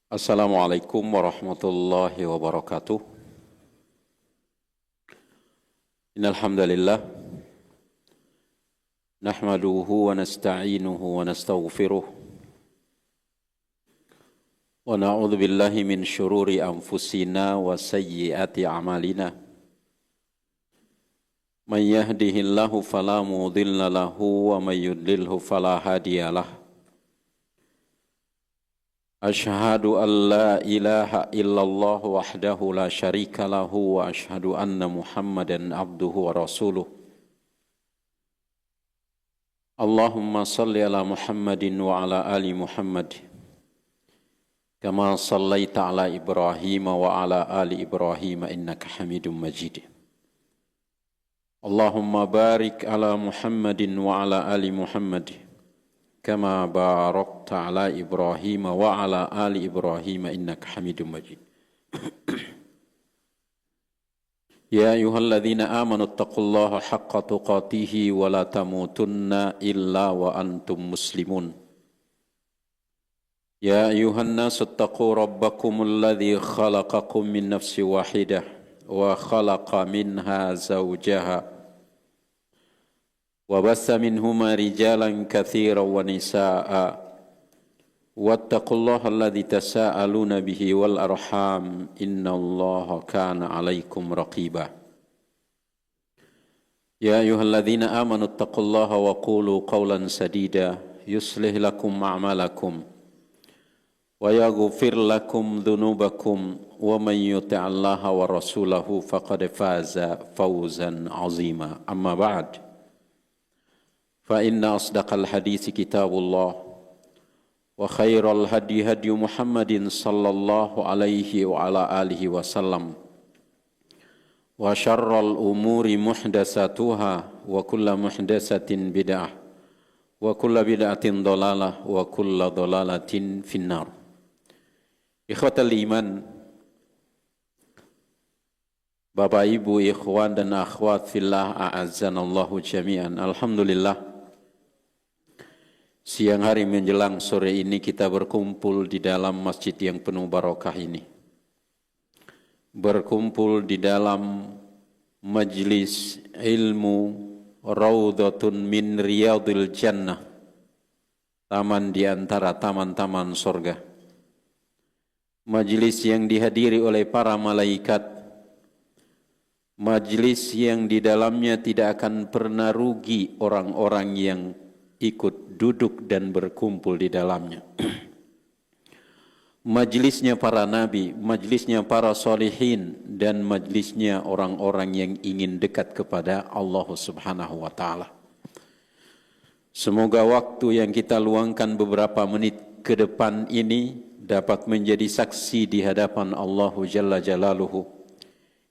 Assalamualaikum warahmatullahi wabarakatuh. Innal hamdalillah nahmaduhu wa nasta'inuhu wa nastaghfiruh wa na'udzu billahi min syururi anfusina wa sayyiati a'malina. Man yahdihillahu fala mudilla lahu wa may yudlilhu fala hadiyalah. Ashhadu an la ilaha illallah wahdahu la syarika lahu wa ashhadu anna Muhammadan abduhu wa rasuluh. Allahumma salli ala Muhammadin wa ala ali Muhammad kama sallaita ala Ibrahim wa ala ali Ibrahim innaka Hamidum Majid. Allahumma barik ala Muhammadin wa ala ali Muhammad kama barakta ala Ibrahim wa ala ali Ibrahim innaka Hamidum Majid. Ya ayyuhalladzina amanu taqullaha haqqa tuqatih wa la tamutunna illa wa antum muslimun. Ya ayyuhan nasu taqu rabbakumul ladzi khalaqakum min nafsin wahidah wa khalaqa minha zawjaha وبث منهما رجالا كثيرا ونساء واتقوا الله الذي تساءلون به والأرحام إن الله كان عليكم رقيبا يا أيها الذين آمنوا اتقوا الله وقولوا قولا سديدا يصلح لكم أعمالكم ويغفر لكم ذنوبكم ومن يطع الله ورسوله فقد فاز فوزا عظيما أما بعد فإن أصدق الحديث كتاب الله وخير الهدي هدي محمد صلى الله عليه وعلى آله وسلم وشر الأمور محدثاتها وكل محدثة بدعة وكل بدعة ضلالة وكل ضلالة في النار. إخوة الإيمان, Bapak Ibu, ikhwan dan akhwat fillah, a'azzanallahu jami'an. Alhamdulillah, siang hari menjelang sore ini kita berkumpul di dalam masjid yang penuh barokah ini. Berkumpul di dalam majlis ilmu Raudhatun min riyadil jannah, taman di antara taman-taman surga. Majlis yang dihadiri oleh para malaikat, majlis yang di dalamnya tidak akan pernah rugi orang-orang yang ikut duduk dan berkumpul di dalamnya. Majlisnya para nabi, majlisnya para solihin, dan majlisnya orang-orang yang ingin dekat kepada Allah Subhanahu wa ta'ala. Semoga waktu yang kita luangkan beberapa menit ke depan ini dapat menjadi saksi di hadapan Allah Jalla Jalaluhu.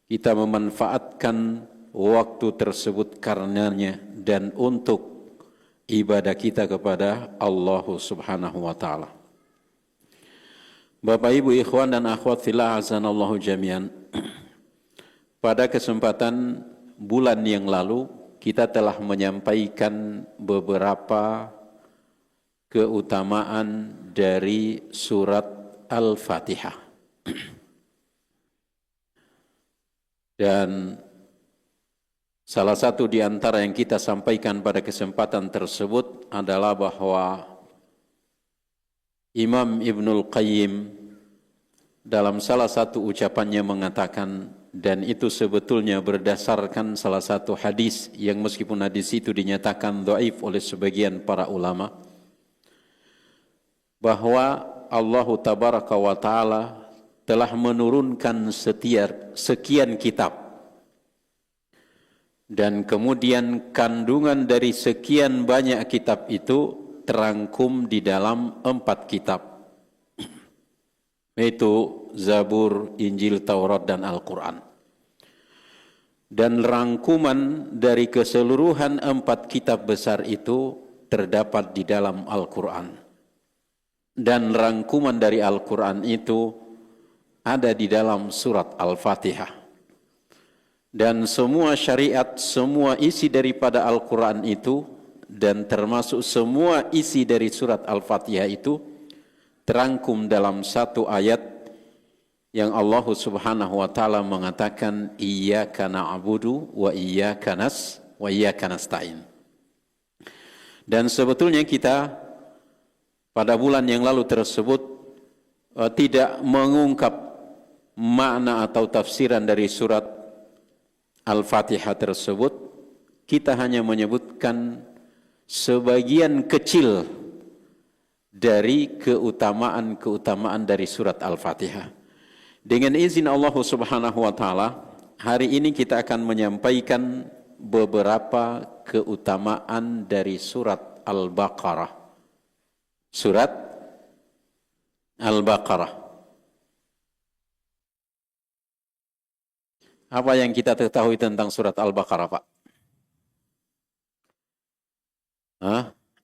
Kita memanfaatkan waktu tersebut karenanya dan untuk ibadah kita kepada Allah Subhanahu wa ta'ala. Bapak Ibu, ikhwan dan akhwat fillah, azanallahu jami'an. Pada kesempatan bulan yang lalu kita telah menyampaikan beberapa keutamaan dari surat Al-Fatihah. Dan salah satu di antara yang kita sampaikan pada kesempatan tersebut adalah bahwa Imam Ibnul Qayyim dalam salah satu ucapannya mengatakan, dan itu sebetulnya berdasarkan salah satu hadis yang meskipun hadis itu dinyatakan dhaif oleh sebagian para ulama, bahwa Allah Tabaraka wa Ta'ala telah menurunkan sekian kitab, dan kemudian kandungan dari sekian banyak kitab itu terangkum di dalam 4 kitab, yaitu Zabur, Injil, Taurat, dan Al-Quran. Dan rangkuman dari keseluruhan 4 kitab besar itu terdapat di dalam Al-Quran. Dan rangkuman dari Al-Quran itu ada di dalam surat Al-Fatihah. Dan semua syariat, semua isi daripada Al-Quran itu, dan termasuk semua isi dari surat Al-Fatihah itu terangkum dalam satu ayat yang Allah Subhanahu wa taala mengatakan iyyaka na'budu wa iyyaka nasta'in. Dan sebetulnya kita pada bulan yang lalu tersebut tidak mengungkap makna atau tafsiran dari surat Al-Fatihah tersebut. Kita hanya menyebutkan sebagian kecil dari keutamaan dari surat Al-Fatihah. Dengan izin Allah Subhanahu wa taala, hari ini kita akan menyampaikan beberapa keutamaan dari surat Al-Baqarah. Surat Al-Baqarah. Apa yang kita ketahui tentang surat Al-Baqarah, Pak?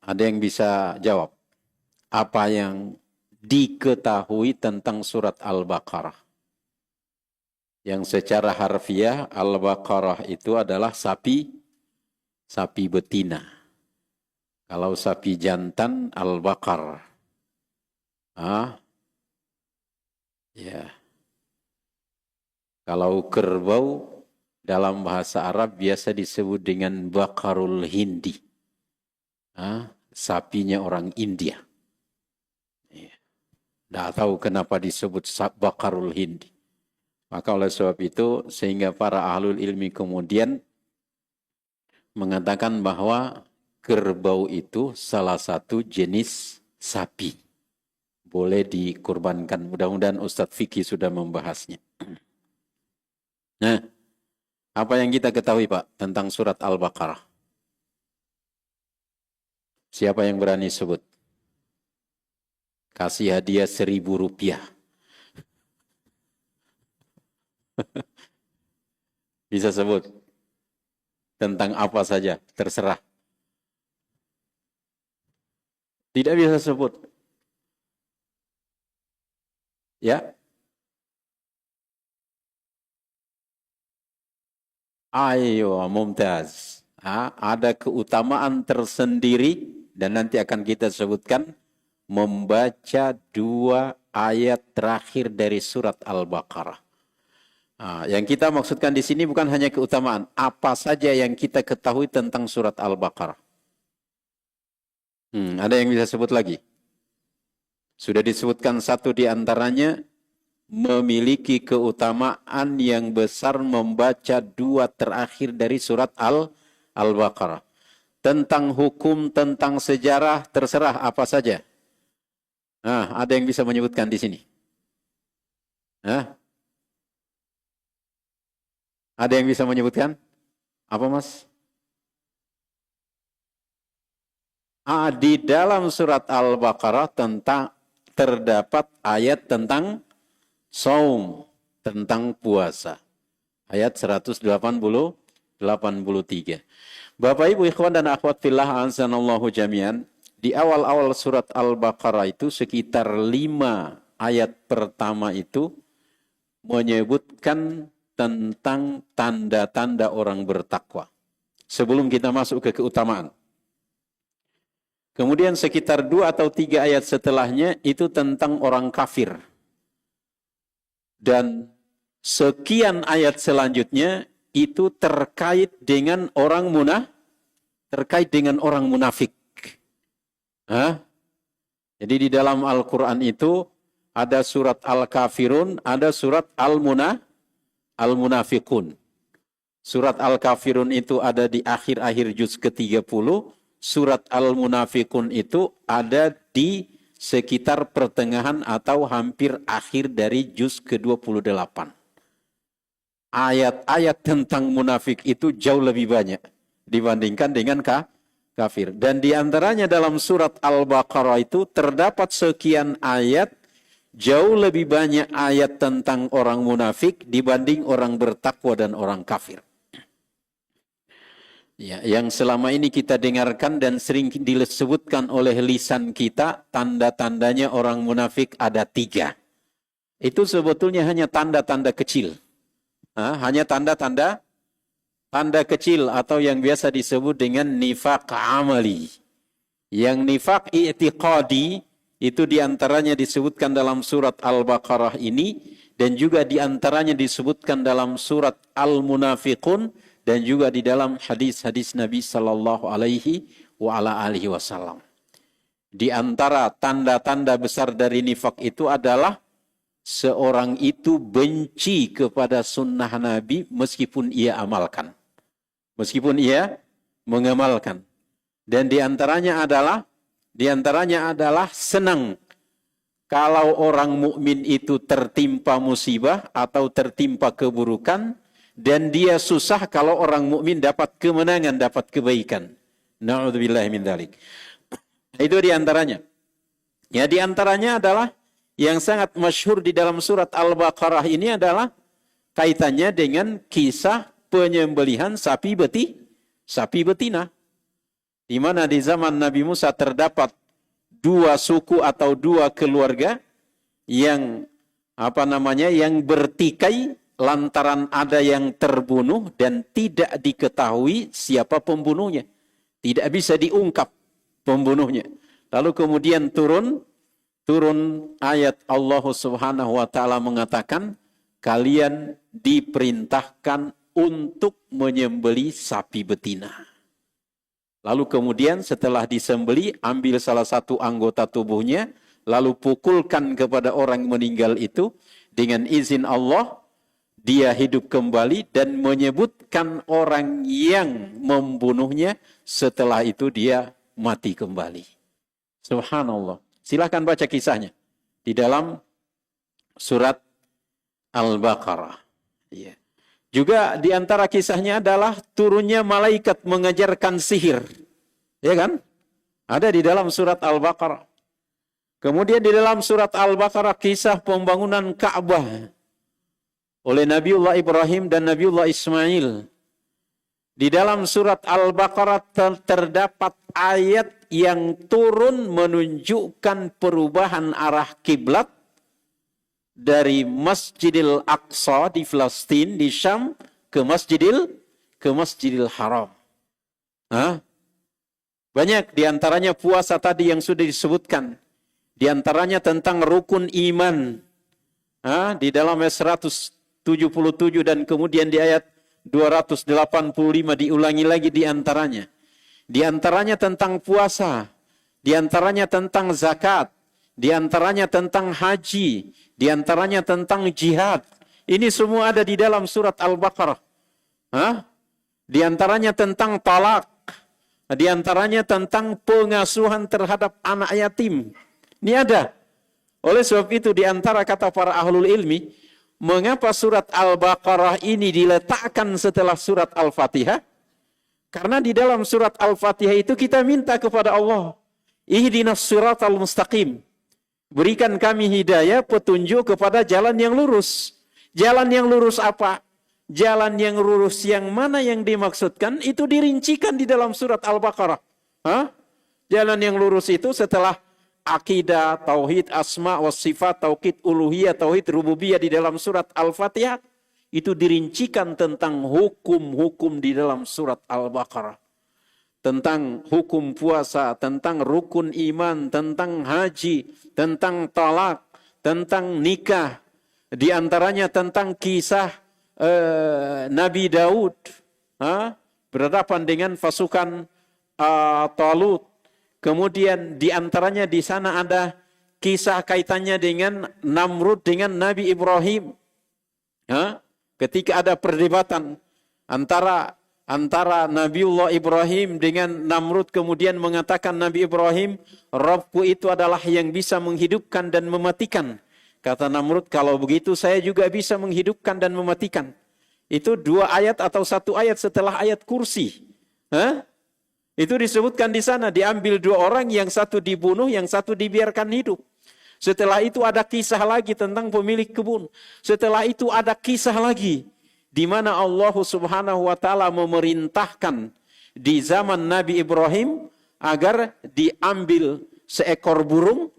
Ada yang bisa jawab? Apa yang diketahui tentang surat Al-Baqarah? Yang secara harfiah Al-Baqarah itu adalah sapi betina. Kalau sapi jantan Al-Baqar. Ya. Kalau kerbau dalam bahasa Arab biasa disebut dengan Baqarul Hindi. Sapinya orang India. Tidak tahu kenapa disebut Baqarul Hindi. Maka oleh sebab itu sehingga para ahlul ilmi kemudian mengatakan bahwa kerbau itu salah satu jenis sapi. Boleh dikurbankan. Mudah-mudahan Ustadz Fikri sudah membahasnya. Nah, apa yang kita ketahui Pak tentang surat Al-Baqarah? Siapa yang berani sebut? Kasih hadiah Rp1.000. Bisa sebut tentang apa saja, terserah. Tidak bisa sebut. Ya. Ayo, mumtaz. Ada keutamaan tersendiri dan nanti akan kita sebutkan membaca 2 ayat terakhir dari surat Al-Baqarah. Yang kita maksudkan di sini bukan hanya keutamaan, apa saja yang kita ketahui tentang surat Al-Baqarah. Ada yang bisa sebut lagi? Sudah disebutkan satu di antaranya, memiliki keutamaan yang besar membaca 2 terakhir dari surat Al-Baqarah. Tentang hukum, tentang sejarah, terserah apa saja. Ada yang bisa menyebutkan di sini? Ada yang bisa menyebutkan? Apa Mas? Di dalam surat Al-Baqarah terdapat ayat tentang saum, tentang puasa. Ayat 183. Bapak Ibu ikhwan dan akhwat fillah azanallahu jami'an, di awal-awal surat Al-Baqarah itu sekitar 5 ayat pertama itu menyebutkan tentang tanda-tanda orang bertakwa. Sebelum kita masuk ke keutamaan. Kemudian sekitar 2 atau 3 ayat setelahnya itu tentang orang kafir. Dan sekian ayat selanjutnya itu terkait dengan orang munafik. Jadi di dalam Al-Quran itu ada surat Al-Kafirun, ada surat Al-Munafiqun. Surat Al-Kafirun itu ada di akhir-akhir juz ke-30. Surat Al-Munafiqun itu ada di sekitar pertengahan atau hampir akhir dari juz ke-28. Ayat-ayat tentang munafik itu jauh lebih banyak dibandingkan dengan kafir. Dan di antaranya dalam surat Al-Baqarah itu terdapat sekian ayat, jauh lebih banyak ayat tentang orang munafik dibanding orang bertakwa dan orang kafir. Ya, yang selama ini kita dengarkan dan sering disebutkan oleh lisan kita, tanda-tandanya orang munafik ada 3. Itu sebetulnya hanya tanda-tanda kecil. Hanya tanda-tanda kecil atau yang biasa disebut dengan nifaq amali. Yang nifaq i'tiqadi Itu diantaranya disebutkan dalam surat Al-Baqarah ini, dan juga diantaranya disebutkan dalam surat Al-Munafiqun, dan juga di dalam hadis-hadis Nabi Sallallahu Alaihi Wasallam. Di antara tanda-tanda besar dari nifak itu adalah seorang itu benci kepada sunnah Nabi meskipun ia amalkan. Meskipun ia mengamalkan. Dan diantaranya adalah senang kalau orang mukmin itu tertimpa musibah atau tertimpa keburukan, dan dia susah kalau orang mukmin dapat kemenangan, dapat kebaikan. Na'udzubillah min dzalik. Itu diantaranya. Ya, diantaranya adalah yang sangat masyhur di dalam surat Al-Baqarah ini adalah kaitannya dengan kisah penyembelihan sapi betina. Di mana di zaman Nabi Musa terdapat dua suku atau dua keluarga yang yang bertikai lantaran ada yang terbunuh dan tidak diketahui siapa pembunuhnya. Tidak bisa diungkap pembunuhnya. Lalu kemudian turun ayat Allah Subhanahu wa taala mengatakan, kalian diperintahkan untuk menyembelih sapi betina. Lalu kemudian setelah disembeli, ambil salah satu anggota tubuhnya, lalu pukulkan kepada orang meninggal itu, dengan izin Allah, dia hidup kembali dan menyebutkan orang yang membunuhnya, setelah itu dia mati kembali. Subhanallah. Silakan baca kisahnya di dalam surat Al-Baqarah. Ya. Juga di antara kisahnya adalah turunnya malaikat mengajarkan sihir. Ya kan? Ada di dalam surat Al-Baqarah. Kemudian di dalam surat Al-Baqarah kisah pembangunan Ka'bah oleh Nabiullah Ibrahim dan Nabiullah Ismail. Di dalam surat Al-Baqarah terdapat ayat yang turun menunjukkan perubahan arah kiblat dari Masjidil Aqsa di Palestina, di Syam, ke Masjidil Haram. Banyak diantaranya puasa tadi yang sudah disebutkan. Diantaranya tentang rukun iman. Di dalam ayat 177 dan kemudian di ayat 285 diulangi lagi diantaranya. Diantaranya tentang puasa. Diantaranya tentang zakat. Diantaranya tentang haji. Diantaranya tentang jihad. Ini semua ada di dalam surat Al-Baqarah. Diantaranya tentang talak. Diantaranya tentang pengasuhan terhadap anak yatim. Ini ada. Oleh sebab itu diantara kata para ahlul ilmi, mengapa surat Al-Baqarah ini diletakkan setelah surat Al-Fatihah? Karena di dalam surat Al-Fatihah itu kita minta kepada Allah, ihdinas siratal mustaqim. Berikan kami hidayah, petunjuk kepada jalan yang lurus. Jalan yang lurus apa? Jalan yang lurus yang mana yang dimaksudkan itu dirincikan di dalam surat Al-Baqarah. Jalan yang lurus itu setelah akidah, tauhid, asma wa sifat, tauhid uluhiyah, tauhid rububiyah di dalam surat Al-Fatihah, itu dirincikan tentang hukum-hukum di dalam surat Al-Baqarah. Tentang hukum puasa, tentang rukun iman, tentang haji, tentang talak, tentang nikah. Di antaranya tentang kisah Nabi Daud berhadapan dengan pasukan Talut. Kemudian di antaranya di sana ada kisah kaitannya dengan Namrud dengan Nabi Ibrahim. Ketika ada perdebatan antara Nabiullah Ibrahim dengan Namrud, kemudian mengatakan Nabi Ibrahim, Rabbku itu adalah yang bisa menghidupkan dan mematikan. Kata Namrud, kalau begitu saya juga bisa menghidupkan dan mematikan. Itu 2 ayat atau 1 ayat setelah ayat kursi. Itu disebutkan di sana, diambil 2 orang, yang satu dibunuh, yang satu dibiarkan hidup. Setelah itu ada kisah lagi tentang pemilik kebun. Setelah itu ada kisah lagi di mana Allah Subhanahu wa taala memerintahkan di zaman Nabi Ibrahim agar diambil seekor burung,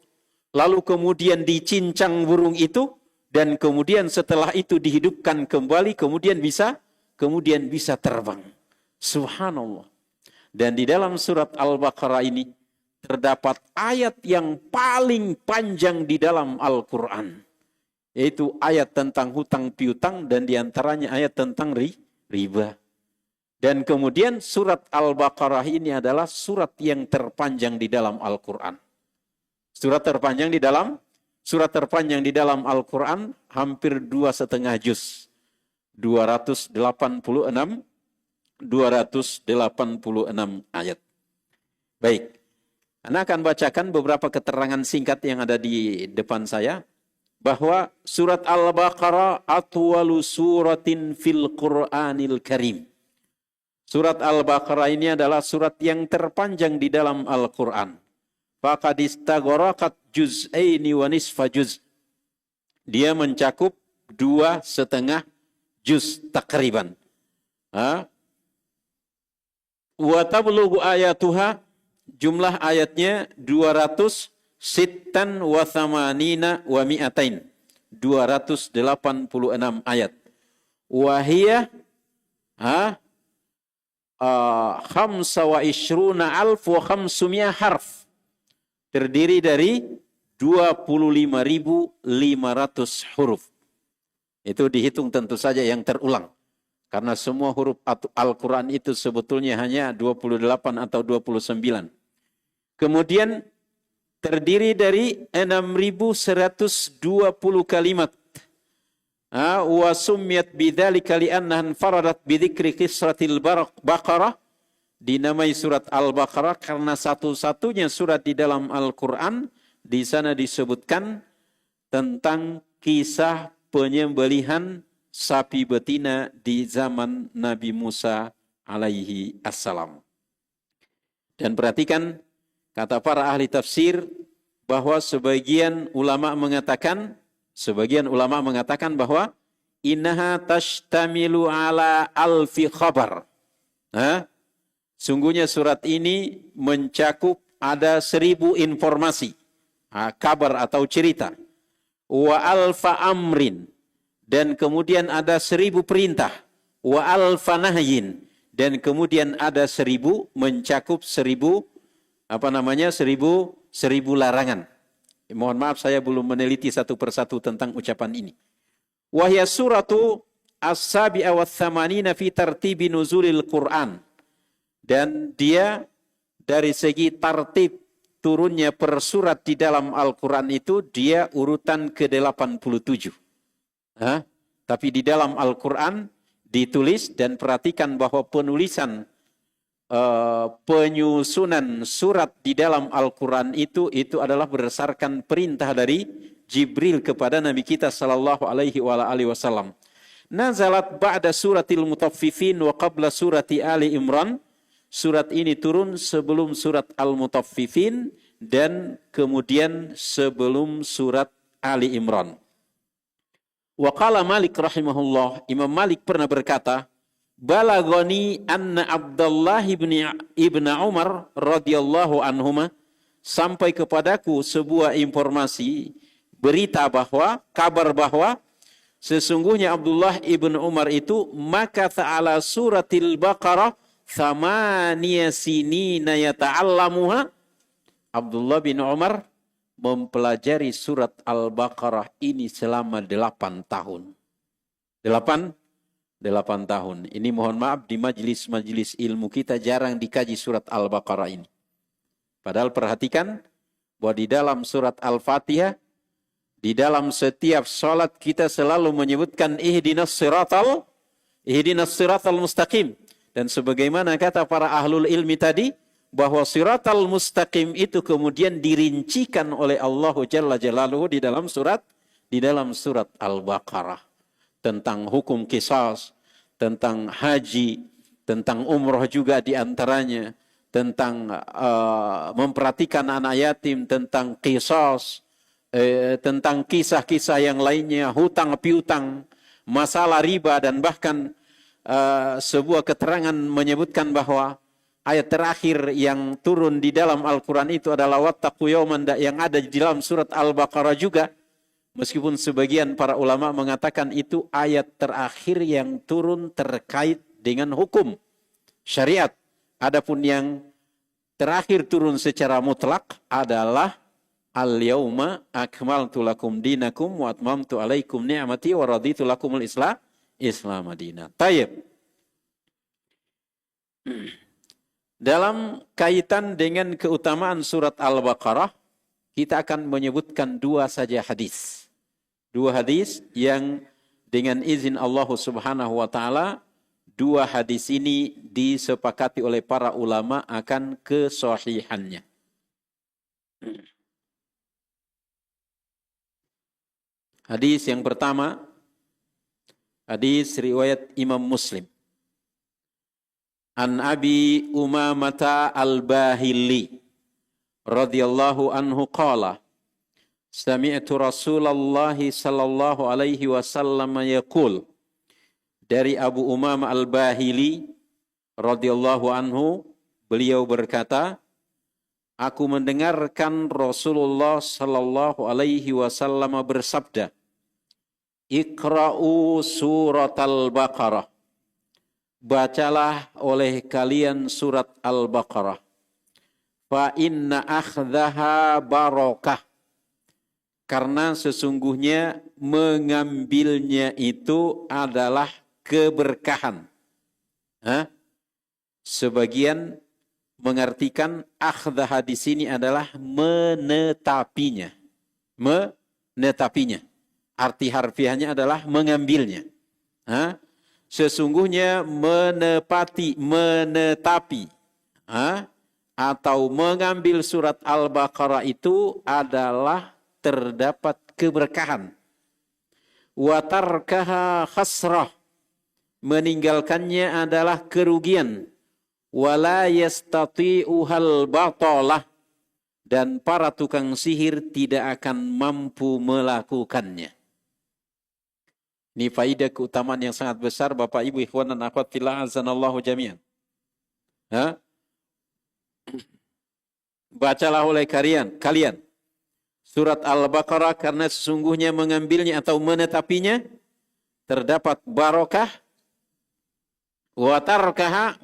lalu kemudian dicincang burung itu, dan kemudian setelah itu dihidupkan kembali, kemudian bisa terbang. Subhanallah. Dan di dalam surat Al-Baqarah ini terdapat ayat yang paling panjang di dalam Al-Quran. Yaitu ayat tentang hutang piutang dan diantaranya ayat tentang riba. Dan kemudian surat Al-Baqarah ini adalah surat yang terpanjang di dalam Al-Quran. Surat terpanjang di dalam Al-Quran hampir 2,5 juz. 286 ayat. Baik. Anda akan bacakan beberapa keterangan singkat yang ada di depan saya. Bahwa surat Al-Baqarah atwalu suratin fil Qur'anil Karim. Surat Al-Baqarah ini adalah surat yang terpanjang di dalam Al-Quran. Faqad istaghraqat juz'aini wa nisfa juz'. Dia mencakup 2,5 juz takriban. Wa tablughu ayatuha, jumlah ayatnya 286 wa mi'atain. 286 ayat. Wahiyah khamsa wa ishruna alf wa khamsumia harf. Terdiri dari 25.500 huruf. Itu dihitung tentu saja yang terulang. Karena semua huruf Al-Quran itu sebetulnya hanya 28 atau 29. Kemudian terdiri dari 6.120 kalimat. Wa summiyat bidzalika li'annaha faradat bidzikri qisratil Baqarah. Dinamai surat Al-Baqarah karena satu-satunya surat di dalam Al-Quran di sana disebutkan tentang kisah penyembelihan sapi betina di zaman Nabi Musa alaihi assalam. Dan perhatikan kata para ahli tafsir bahwa sebagian ulama mengatakan bahwa innaha tashtamilu ala alfi khabar. Sungguhnya surat ini mencakup ada 1.000 informasi, kabar atau cerita. Wa alfa amrin, dan kemudian ada 1.000 perintah. Wa alfa nahyin, dan kemudian ada 1.000 mencakup 1.000 larangan. Mohon maaf saya belum meneliti satu persatu tentang ucapan ini. Wahya suratu as-sabi'a wa thamanina fi tartibi nuzulil Qur'an. Dan dia dari segi tartib turunnya per surat di dalam Al-Quran itu dia urutan ke-87. Tapi di dalam Al-Quran ditulis dan perhatikan bahwa penulisan penyusunan surat di dalam Al-Quran itu adalah berdasarkan perintah dari Jibril kepada Nabi kita sallallahu alaihi wasallam. Nazalat ba'da suratil Mutaffifin wa qabla surati Ali Imran. Surat ini turun sebelum surat Al-Mutaffifin dan kemudian sebelum surat Ali Imran. Wa qala Malik rahimahullah, Imam Malik pernah berkata, balagoni anna Abdullah ibn Umar radhiyallahu anhuma, sampai kepadaku sebuah informasi, berita bahwa, kabar bahwa sesungguhnya Abdullah ibn Umar itu maka ta'ala suratil Baqarah thamaniya sinina yata'allamuha. Abdullah bin Umar mempelajari surat Al-Baqarah ini selama 8 tahun. 8 tahun. Ini mohon maaf di majelis-majelis ilmu kita jarang dikaji surat Al-Baqarah ini. Padahal perhatikan bahwa di dalam surat Al-Fatihah, di dalam setiap salat kita selalu menyebutkan ihdinas siratal mustaqim. Dan sebagaimana kata para ahlul ilmi tadi, bahwa siratal mustaqim itu kemudian dirincikan oleh Allah Jalla Jalaluhu di dalam surat Al-Baqarah. Tentang hukum qisas, tentang haji, tentang umroh juga diantaranya, tentang memperhatikan anak yatim, tentang qisas, tentang kisah-kisah yang lainnya, hutang piutang, masalah riba, dan bahkan sebuah keterangan menyebutkan bahwa ayat terakhir yang turun di dalam Al-Quran itu adalah wattaqu yawman, yang ada di dalam surat Al-Baqarah juga. Meskipun sebagian para ulama mengatakan itu ayat terakhir yang turun terkait dengan hukum syariat. Adapun yang terakhir turun secara mutlak adalah al-yauma akmaltu lakum dinakum wa atmamtu alaikum ni'mati wa raditu lakumul Islam madina. Tayyib. Dalam kaitan dengan keutamaan surat Al-Baqarah, kita akan menyebutkan dua saja hadis. Dua hadis yang dengan izin Allah Subhanahu wa taala, dua hadis ini disepakati oleh para ulama akan kesahihannya. Hadis yang pertama, hadis riwayat Imam Muslim. An Abi Umamah Al-Bahili radhiyallahu anhu qala sami'tu Rasulullah sallallahu alaihi wasallam yaqul. Dari Abu Umamah Al-Bahili radhiyallahu anhu, beliau berkata, aku mendengarkan Rasulullah sallallahu alaihi wasallam bersabda, Iqra'u surat Al-Baqarah. Bacalah oleh kalian surat Al-Baqarah. Fa inna akhdaha barakah. Karena sesungguhnya mengambilnya itu adalah keberkahan. Sebagian mengartikan akhdaha di sini adalah menetapinya. Menetapinya. Arti harfiahnya adalah mengambilnya. Sesungguhnya menetapi atau mengambil surat Al-Baqarah itu adalah terdapat keberkahan. Wa tarkaha khasrah. Meninggalkannya adalah kerugian. Wala yastati'uhal batalah. Dan para tukang sihir tidak akan mampu melakukannya. Ini faidah keutamaan yang sangat besar, Bapak Ibu ikhwan dan akhwat fillah azanallahu jami'an. Bacalah oleh kalian surat Al-Baqarah, karena sesungguhnya mengambilnya atau menetapinya terdapat barakah. Wa tarkaha,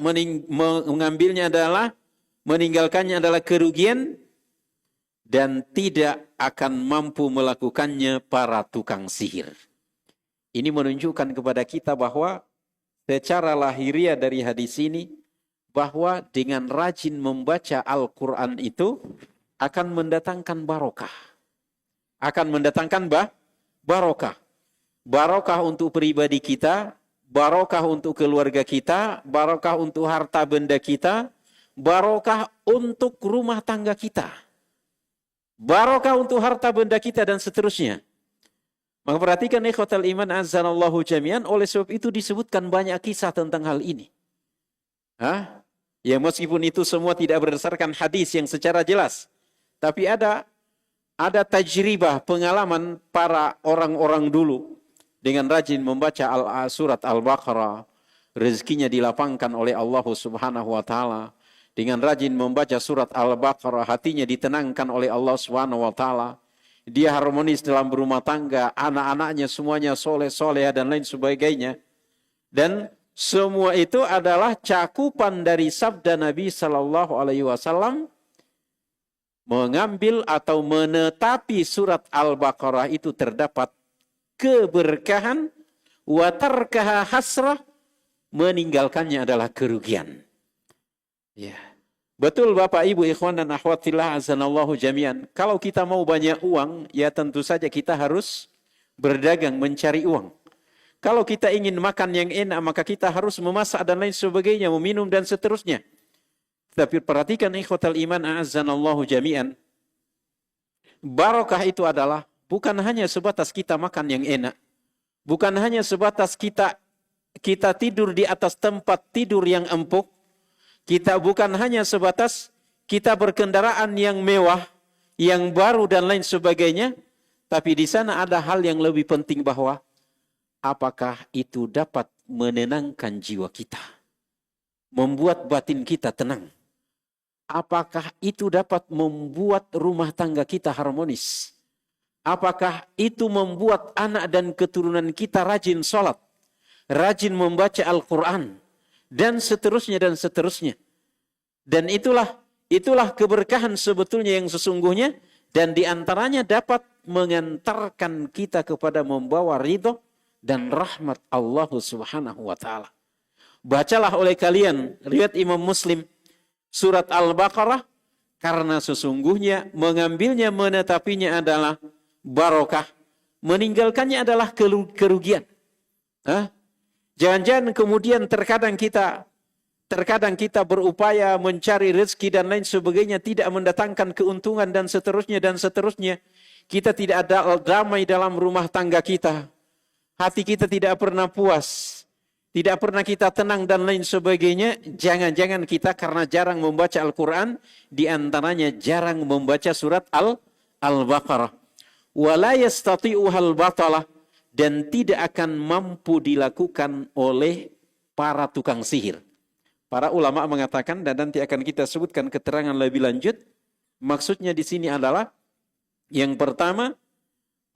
mengambilnya adalah, meninggalkannya adalah kerugian, dan tidak akan mampu melakukannya para tukang sihir. Ini menunjukkan kepada kita bahwa secara lahiriah dari hadis ini, bahwa dengan rajin membaca Al-Quran itu akan mendatangkan barokah. Akan mendatangkan barokah. Barokah untuk pribadi kita, barokah untuk keluarga kita, barokah untuk harta benda kita, barokah untuk rumah tangga kita, barokah untuk harta benda kita, dan seterusnya. Maka perhatikan ikhwatal iman azanallahu jami'an, oleh sebab itu disebutkan banyak kisah tentang hal ini. Ya meskipun itu semua tidak berdasarkan hadis yang secara jelas, tapi ada tajribah, pengalaman para orang-orang dulu dengan rajin membaca surat Al-Baqarah, rezekinya dilapangkan oleh Allah Subhanahu wa taala. Dengan rajin membaca surat Al-Baqarah, hatinya ditenangkan oleh Allah Subhanahu wa taala. Dia harmonis dalam berumah tangga, anak-anaknya semuanya soleh-soleh dan lain sebagainya. Dan semua itu adalah cakupan dari sabda Nabi Sallallahu Alaihi Wasallam, mengambil atau menetapi surat Al-Baqarah itu terdapat keberkahan, wa tarkaha hasrah, meninggalkannya adalah kerugian. Ya. Betul Bapak Ibu ikhwan dan akhwat fillah azanallahu jami'an. Kalau kita mau banyak uang, ya tentu saja kita harus berdagang, mencari uang. Kalau kita ingin makan yang enak, maka kita harus memasak dan lain sebagainya, meminum dan seterusnya. Tapi perhatikan ikhwatal iman azanallahu jami'an. Barakah itu adalah bukan hanya sebatas kita makan yang enak. Bukan hanya sebatas kita tidur di atas tempat tidur yang empuk. Kita bukan hanya sebatas kita berkendaraan yang mewah, yang baru dan lain sebagainya. Tapi di sana ada hal yang lebih penting, bahwa apakah itu dapat menenangkan jiwa kita, membuat batin kita tenang. Apakah itu dapat membuat rumah tangga kita harmonis? Apakah itu membuat anak dan keturunan kita rajin sholat, rajin membaca Al-Quran, dan seterusnya dan seterusnya. Dan itulah itulah keberkahan sebetulnya yang sesungguhnya, dan diantaranya dapat mengantarkan kita kepada membawa ridho dan rahmat Allah Subhanahu wa taala. Bacalah oleh kalian riwayat Imam Muslim surat Al-Baqarah, karena sesungguhnya mengambilnya menetapinya adalah barokah, meninggalkannya adalah kerugian. Jangan-jangan kemudian terkadang kita berupaya mencari rezeki dan lain sebagainya, tidak mendatangkan keuntungan dan seterusnya dan seterusnya. Kita tidak ada damai dalam rumah tangga kita. Hati kita tidak pernah puas. Tidak pernah kita tenang dan lain sebagainya. Jangan-jangan kita karena jarang membaca Al-Quran, diantaranya jarang membaca surat Al-Baqarah. Wala yastati'uhal batalah, dan tidak akan mampu dilakukan oleh para tukang sihir. Para ulama mengatakan, dan nanti akan kita sebutkan keterangan lebih lanjut, maksudnya di sini adalah yang pertama,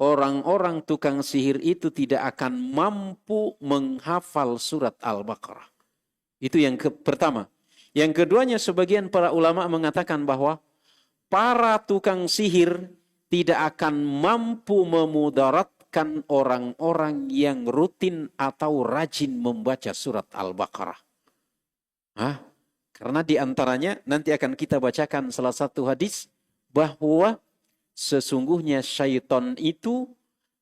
orang-orang tukang sihir itu tidak akan mampu menghafal surat Al-Baqarah. Itu yang pertama. Yang keduanya, sebagian para ulama mengatakan bahwa para tukang sihir tidak akan mampu memudaratkan orang-orang yang rutin atau rajin membaca surat Al-Baqarah. Karena diantaranya nanti akan kita bacakan salah satu hadis bahwa sesungguhnya syaitan itu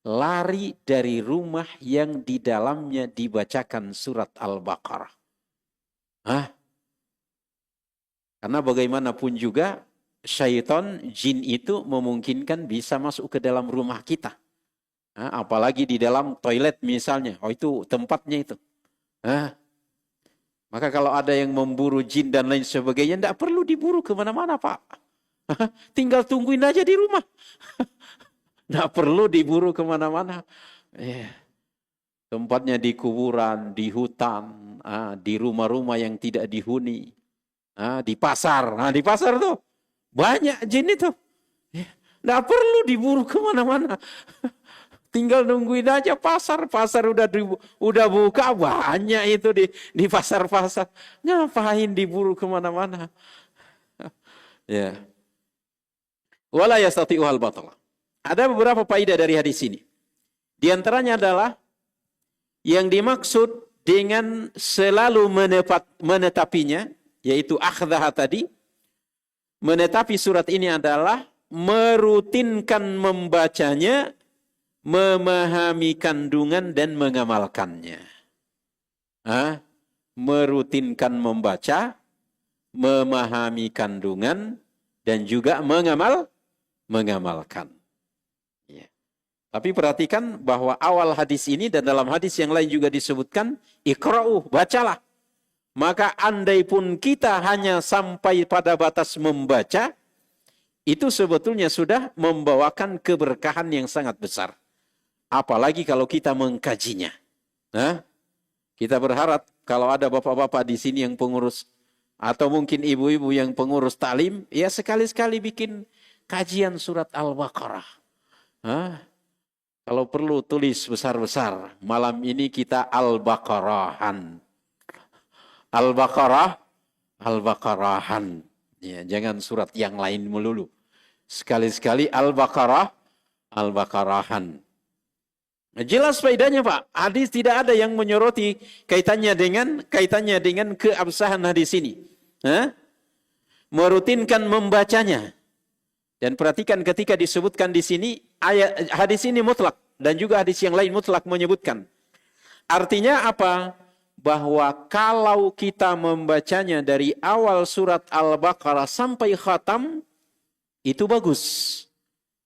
lari dari rumah yang di dalamnya dibacakan surat Al-Baqarah. Karena bagaimanapun juga syaitan, jin itu memungkinkan bisa masuk ke dalam rumah kita. Apalagi di dalam toilet misalnya. Itu tempatnya itu. Maka kalau ada yang memburu jin dan lain sebagainya, tidak perlu diburu kemana-mana, Pak. Tinggal tungguin aja di rumah. Tidak perlu diburu kemana-mana. Tempatnya di kuburan, di hutan, di rumah-rumah yang tidak dihuni, di pasar. Di pasar tuh banyak jin itu. Tidak perlu diburu kemana-mana. Tinggal nungguin aja pasar udah buka, banyak itu di pasar-pasar. Ngapain diburu kemana-mana? Ya. Wala yastati'uhal batalah. Ada beberapa faedah dari hadis ini. Di antaranya adalah yang dimaksud dengan selalu menetapinya, yaitu akhdaha tadi, menetapi surat ini adalah merutinkan membacanya, memahami kandungan dan mengamalkannya. Merutinkan membaca, memahami kandungan, dan juga mengamalkan. Ya. Tapi perhatikan bahwa awal hadis ini dan dalam hadis yang lain juga disebutkan, iqra'u, bacalah. Maka andai pun kita hanya sampai pada batas membaca, itu sebetulnya sudah membawakan keberkahan yang sangat besar. Apalagi kalau kita mengkajinya. Kita berharap kalau ada bapak-bapak di sini yang pengurus, atau mungkin ibu-ibu yang pengurus taklim, ya sekali-sekali bikin kajian surat Al-Baqarah. Kalau perlu tulis besar-besar. Malam ini kita Al-Baqarahan. Al-Baqarahan. Ya, jangan surat yang lain melulu. Sekali-sekali Al-Baqarahan. Jelas faedahnya, Pak. Hadis tidak ada yang menyoroti kaitannya dengan keabsahan hadis ini. Merutinkan membacanya. Dan perhatikan ketika disebutkan di sini, hadis ini mutlak. Dan juga hadis yang lain mutlak menyebutkan. Artinya apa? Bahwa kalau kita membacanya dari awal surat Al-Baqarah sampai khatam, itu bagus.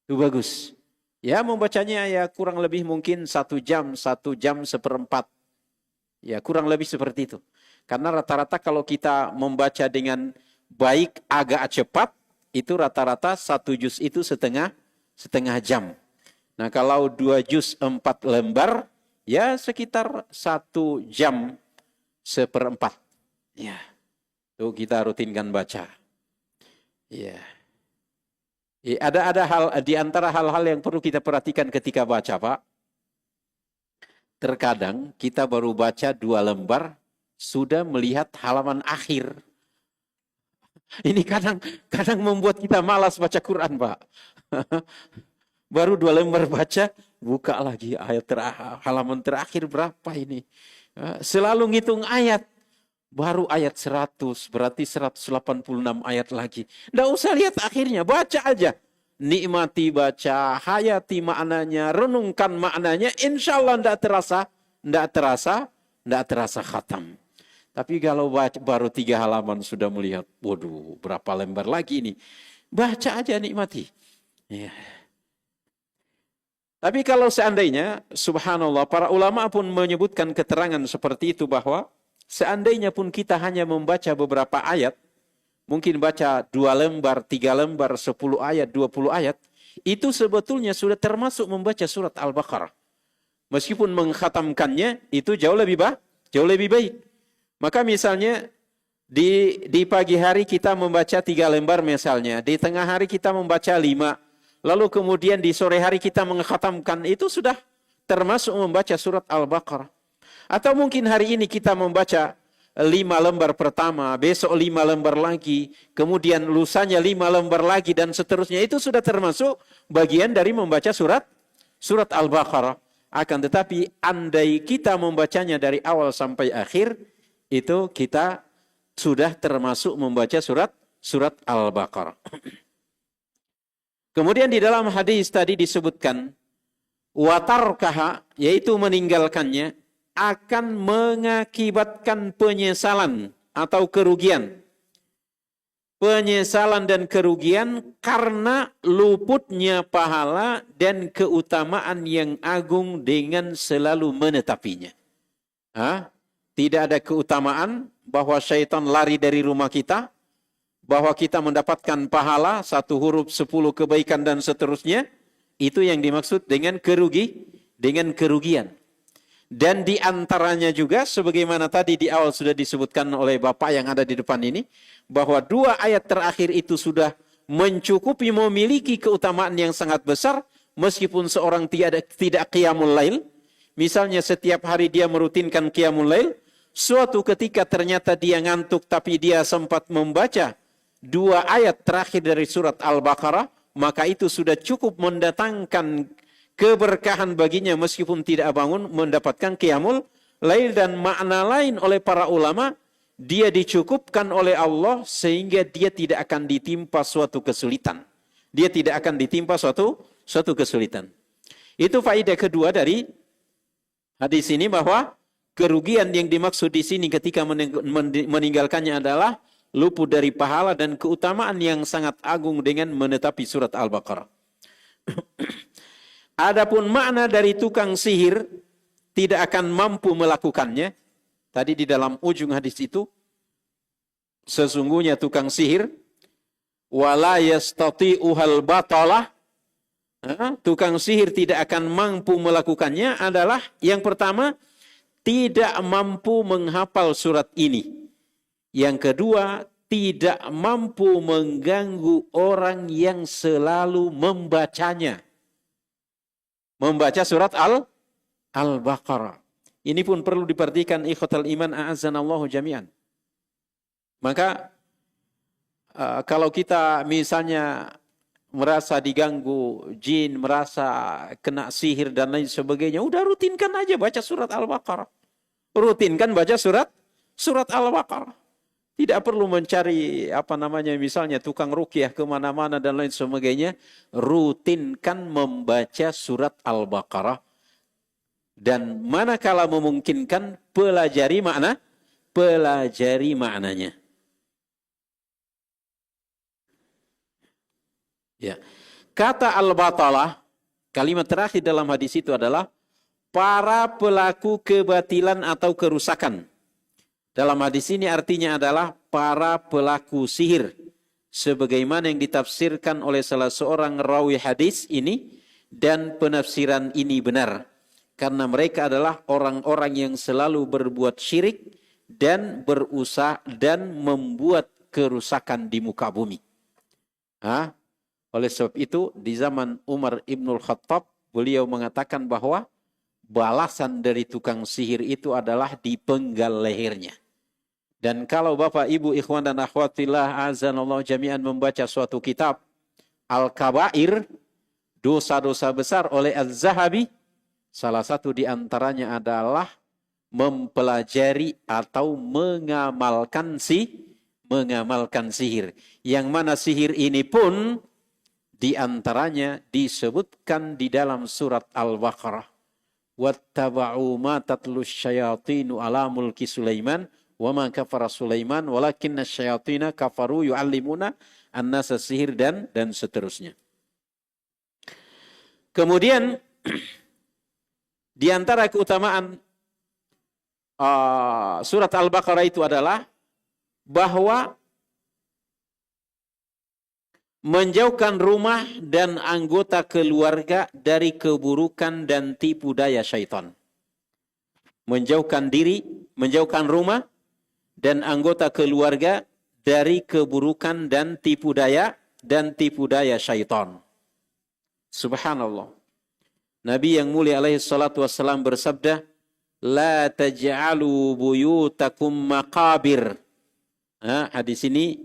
Itu bagus. Ya, membacanya ya kurang lebih mungkin 1 jam 1/4. Ya, kurang lebih seperti itu. Karena rata-rata kalau kita membaca dengan baik agak cepat, itu rata-rata 1 juz itu setengah jam. Nah, kalau 2 juz 4 lembar, ya sekitar 1 jam 1/4. Ya, itu kita rutinkan baca. Ya. Ada hal di antara hal-hal yang perlu kita perhatikan ketika baca, Pak. Terkadang kita baru baca 2 lembar sudah melihat halaman akhir. Ini kadang membuat kita malas baca Quran, Pak. Baru 2 lembar baca, buka lagi halaman terakhir berapa ini. Selalu ngitung ayat. Baru ayat 100, berarti 186 ayat lagi. Nggak usah lihat akhirnya, baca aja. Nikmati baca, hayati maknanya, renungkan maknanya, insya Allah nggak terasa khatam. Tapi kalau baru 3 halaman sudah melihat, waduh berapa lembar lagi ini. Baca aja, nikmati. Ya. Tapi kalau seandainya, subhanallah, para ulama pun menyebutkan keterangan seperti itu bahwa seandainya pun kita hanya membaca beberapa ayat, mungkin baca 2 lembar, 3 lembar, 10 ayat, 20 ayat, itu sebetulnya sudah termasuk membaca surat Al-Baqarah. Meskipun mengkhatamkannya itu jauh lebih baik. Maka misalnya di pagi hari kita membaca 3 lembar misalnya, di tengah hari kita membaca 5, lalu kemudian di sore hari kita mengkhatamkan, itu sudah termasuk membaca surat Al-Baqarah. Atau mungkin hari ini kita membaca 5 lembar pertama, besok 5 lembar lagi, kemudian lusanya 5 lembar lagi, dan seterusnya. Itu sudah termasuk bagian dari membaca surat Al-Baqarah. Akan tetapi andai kita membacanya dari awal sampai akhir, itu kita sudah termasuk membaca surat Al-Baqarah. Kemudian di dalam hadis tadi disebutkan, watarkaha, yaitu meninggalkannya, akan mengakibatkan penyesalan atau kerugian. Penyesalan dan kerugian karena luputnya pahala dan keutamaan yang agung dengan selalu menetapinya. Tidak ada keutamaan bahwa syaitan lari dari rumah kita, bahwa kita mendapatkan pahala 1 huruf 10 kebaikan dan seterusnya. Itu yang dimaksud dengan kerugian. Dan di antaranya juga sebagaimana tadi di awal sudah disebutkan oleh Bapak yang ada di depan ini, bahwa 2 ayat terakhir itu sudah mencukupi memiliki keutamaan yang sangat besar meskipun seorang tidak qiyamul lail. Misalnya setiap hari dia merutinkan qiyamul lail, suatu ketika ternyata dia ngantuk tapi dia sempat membaca 2 ayat terakhir dari surat Al-Baqarah, maka itu sudah cukup mendatangkan keberkahan baginya meskipun tidak bangun mendapatkan qiyamul lail. Dan makna lain oleh para ulama, dia dicukupkan oleh Allah sehingga dia tidak akan ditimpa suatu kesulitan. Dia tidak akan ditimpa suatu kesulitan. Itu faedah kedua dari hadis ini, bahwa kerugian yang dimaksud di sini ketika meninggalkannya adalah luput dari pahala dan keutamaan yang sangat agung dengan menetapi surat Al-Baqarah. Adapun makna dari tukang sihir tidak akan mampu melakukannya. Tadi di dalam ujung hadis itu, sesungguhnya tukang sihir wala yastati'uhal batalah, tukang sihir tidak akan mampu melakukannya adalah yang pertama, tidak mampu menghafal surat ini. Yang kedua, tidak mampu mengganggu orang yang selalu membacanya. Membaca surat Al-Baqarah. Ini pun perlu diperhatikan ikhwatal iman a'azzanallahu jami'an. Maka kalau kita misalnya merasa diganggu jin, merasa kena sihir dan lain sebagainya, udah rutinkan aja baca surat Al-Baqarah. Rutinkan baca surat Al-Baqarah. Tidak perlu mencari misalnya tukang ruqyah kemana-mana dan lain sebagainya. Rutinkan membaca surat Al-Baqarah. Dan manakala memungkinkan, pelajari maknanya. Ya. Kata al-batalah, kalimat terakhir dalam hadis itu adalah para pelaku kebatilan atau kerusakan. Dalam hadis ini artinya adalah para pelaku sihir. Sebagaimana yang ditafsirkan oleh salah seorang rawi hadis ini, dan penafsiran ini benar. Karena mereka adalah orang-orang yang selalu berbuat syirik dan berusaha dan membuat kerusakan di muka bumi. Oleh sebab itu, di zaman Umar Ibnul Khattab, beliau mengatakan bahwa balasan dari tukang sihir itu adalah dipenggal lehernya. Dan kalau Bapak Ibu ikhwan dan akhwat fillah azanallahu jami'an membaca suatu kitab Al-Kabair, dosa-dosa besar oleh Az-Zahabi, salah satu di antaranya adalah mempelajari atau mengamalkan sihir. Yang mana sihir ini pun di antaranya disebutkan di dalam surat Al-Baqarah. Wattaba'u ma tatlus syayatinu ala mulki Sulaiman wa ma kafara Sulaiman walakinna syayatina kafaru yu'allimuna an-nasa sihir dan seterusnya. Kemudian di antara keutamaan surat Al-Baqarah itu adalah bahwa menjauhkan rumah dan anggota keluarga dari keburukan dan tipu daya syaitan. Menjauhkan diri, menjauhkan rumah dan anggota keluarga dari keburukan dan tipu daya syaitan. Subhanallah. Nabi yang mulia alaihi salatu wassalam bersabda, la taj'alu buyutakum maqabir. Hadis ini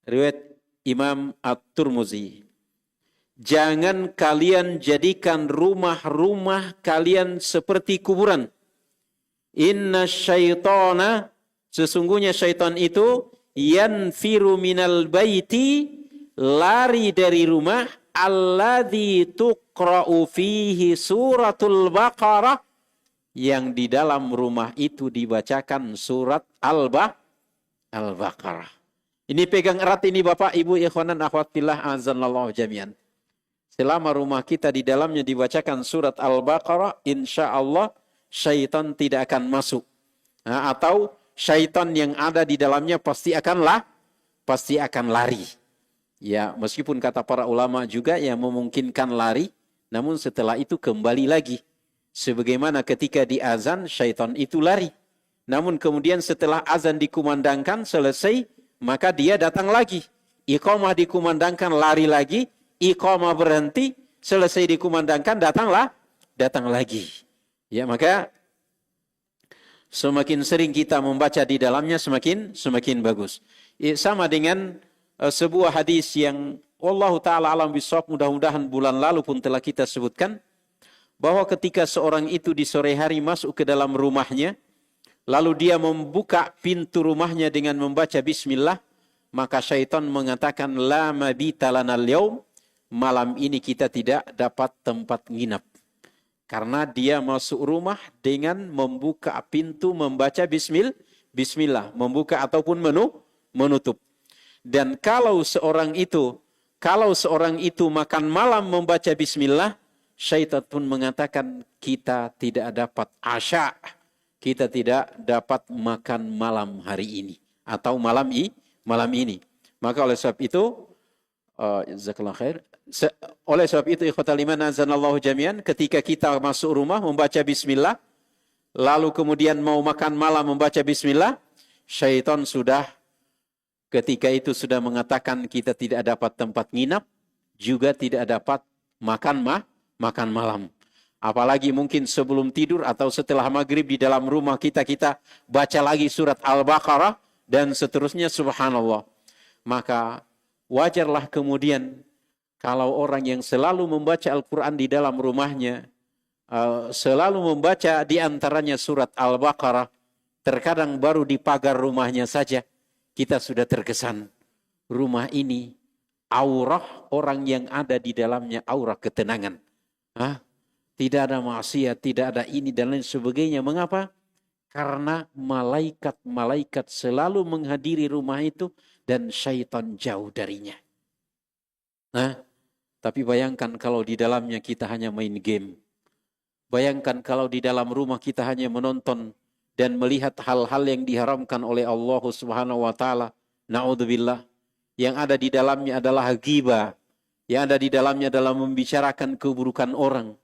riwayat Imam At-Tirmidzi. Jangan kalian jadikan rumah-rumah kalian seperti kuburan. Inna syaitana, sesungguhnya syaitan itu yanfiru minal baiti, lari dari rumah, alladzi tuqra'u fihi suratul Baqarah, yang di dalam rumah itu dibacakan surat Al-Baqarah. Ini pegang erat ini Bapak, Ibu, ikhwan dan akhwat fillah azanallahu jami'an. Selama rumah kita di dalamnya dibacakan surat Al-Baqarah, insya Allah syaitan tidak akan masuk. Atau syaitan yang ada di dalamnya pasti akan lari. Ya, meskipun kata para ulama juga yang memungkinkan lari, namun setelah itu kembali lagi. Sebagaimana ketika di azan syaitan itu lari. Namun kemudian setelah azan dikumandangkan selesai, maka dia datang lagi. Iqamah dikumandangkan, lari lagi. Iqamah berhenti, selesai dikumandangkan, datang lagi. Ya, maka semakin sering kita membaca di dalamnya semakin bagus. Sama dengan sebuah hadis yang wallahu taala alam bisawab, mudah-mudahan bulan lalu pun telah kita sebutkan, bahwa ketika seorang itu di sore hari masuk ke dalam rumahnya, lalu dia membuka pintu rumahnya dengan membaca bismillah, maka syaitan mengatakan, la mabita lana al-yaum, malam ini kita tidak dapat tempat nginap. Karena dia masuk rumah dengan membuka pintu membaca bismillah, membuka ataupun menutup. Dan kalau seorang itu makan malam membaca bismillah, syaitan pun mengatakan kita tidak dapat asya, kita tidak dapat makan malam hari ini atau malam ini. Maka oleh sebab itu, jazakallahu khair. Oleh sebab itu ikhwatal iman azanallahu jami'an, ketika kita masuk rumah membaca bismillah, lalu kemudian mau makan malam membaca bismillah, syaitan sudah ketika itu sudah mengatakan kita tidak dapat tempat nginap, juga tidak dapat makan malam. Apalagi mungkin sebelum tidur atau setelah maghrib di dalam rumah kita baca lagi surat Al-Baqarah dan seterusnya, subhanallah. Maka wajarlah kemudian kalau orang yang selalu membaca Al-Quran di dalam rumahnya, selalu membaca di antaranya surat Al-Baqarah, terkadang baru di pagar rumahnya saja kita sudah terkesan. Rumah ini aurah orang yang ada di dalamnya, aurah ketenangan. Tidak ada maksiat, tidak ada ini dan lain sebagainya. Mengapa? Karena malaikat-malaikat selalu menghadiri rumah itu dan syaitan jauh darinya. Tapi bayangkan kalau di dalamnya kita hanya main game. Bayangkan kalau di dalam rumah kita hanya menonton dan melihat hal-hal yang diharamkan oleh Allah Subhanahu wa taala. Na'udzubillah. Yang ada di dalamnya adalah ghibah. Yang ada di dalamnya adalah membicarakan keburukan orang.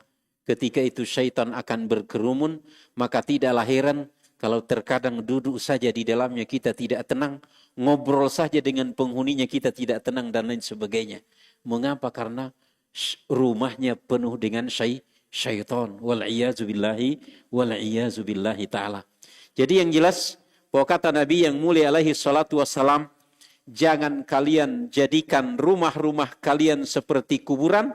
Ketika itu syaitan akan berkerumun, maka tidaklah heran kalau terkadang duduk saja di dalamnya kita tidak tenang, ngobrol saja dengan penghuninya kita tidak tenang dan lain sebagainya. Mengapa? Karena rumahnya penuh dengan syaitan. Wal'iyazubillahi ta'ala. Jadi yang jelas bahwa kata Nabi yang mulia alaihi salatu wassalam, jangan kalian jadikan rumah-rumah kalian seperti kuburan,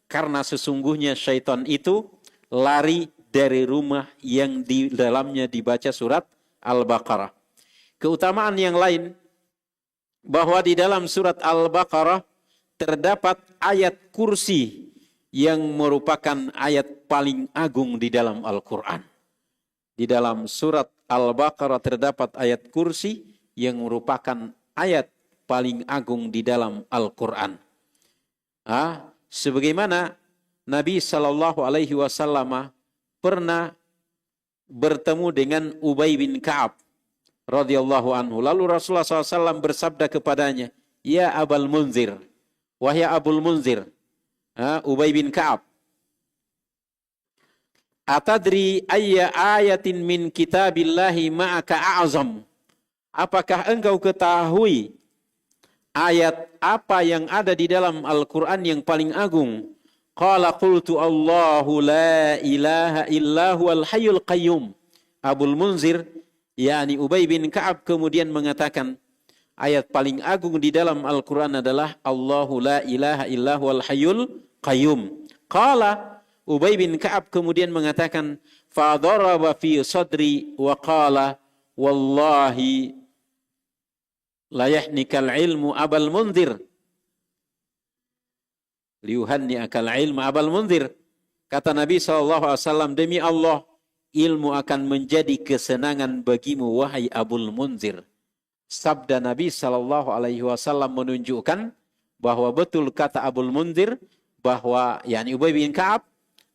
karena sesungguhnya syaitan itu lari dari rumah yang di dalamnya dibaca surat Al-Baqarah. Keutamaan yang lain, bahwa di dalam surat Al-Baqarah terdapat ayat kursi yang merupakan ayat paling agung di dalam Al-Quran. Di dalam surat Al-Baqarah terdapat ayat kursi yang merupakan ayat paling agung di dalam Al-Quran. Sebagaimana Nabi SAW pernah bertemu dengan Ubay bin Ka'ab radhiyallahu anhu. Lalu Rasulullah SAW bersabda kepadanya, "Ya Abul Munzir," wahai Abul Munzir, Ubay bin Ka'ab, "Atadri ayya ayatin min kitabillahi ma'aka a'zam?" Apakah engkau ketahui ayat apa yang ada di dalam Al-Quran yang paling agung? Qala qultu Allahu la ilaha illa huwal hayyul qayyum. Abul Munzir, yakni Ubay bin Ka'ab, kemudian mengatakan, ayat paling agung di dalam Al-Quran adalah Allahu la ilaha illa huwal hayyul qayyum. Qala, Ubay bin Ka'ab kemudian mengatakan, fadaraba fi sadri wa qala, wallahi la yahnikal ilmu Abul Munzir. Liuhanni'akal ilmu Abul Munzir. Kata Nabi SAW, demi Allah, ilmu akan menjadi kesenangan bagimu, wahai Abul Munzir. Sabda Nabi SAW menunjukkan bahwa betul kata Abul Munzir, bahwa yakni Ubay bin Ka'ab,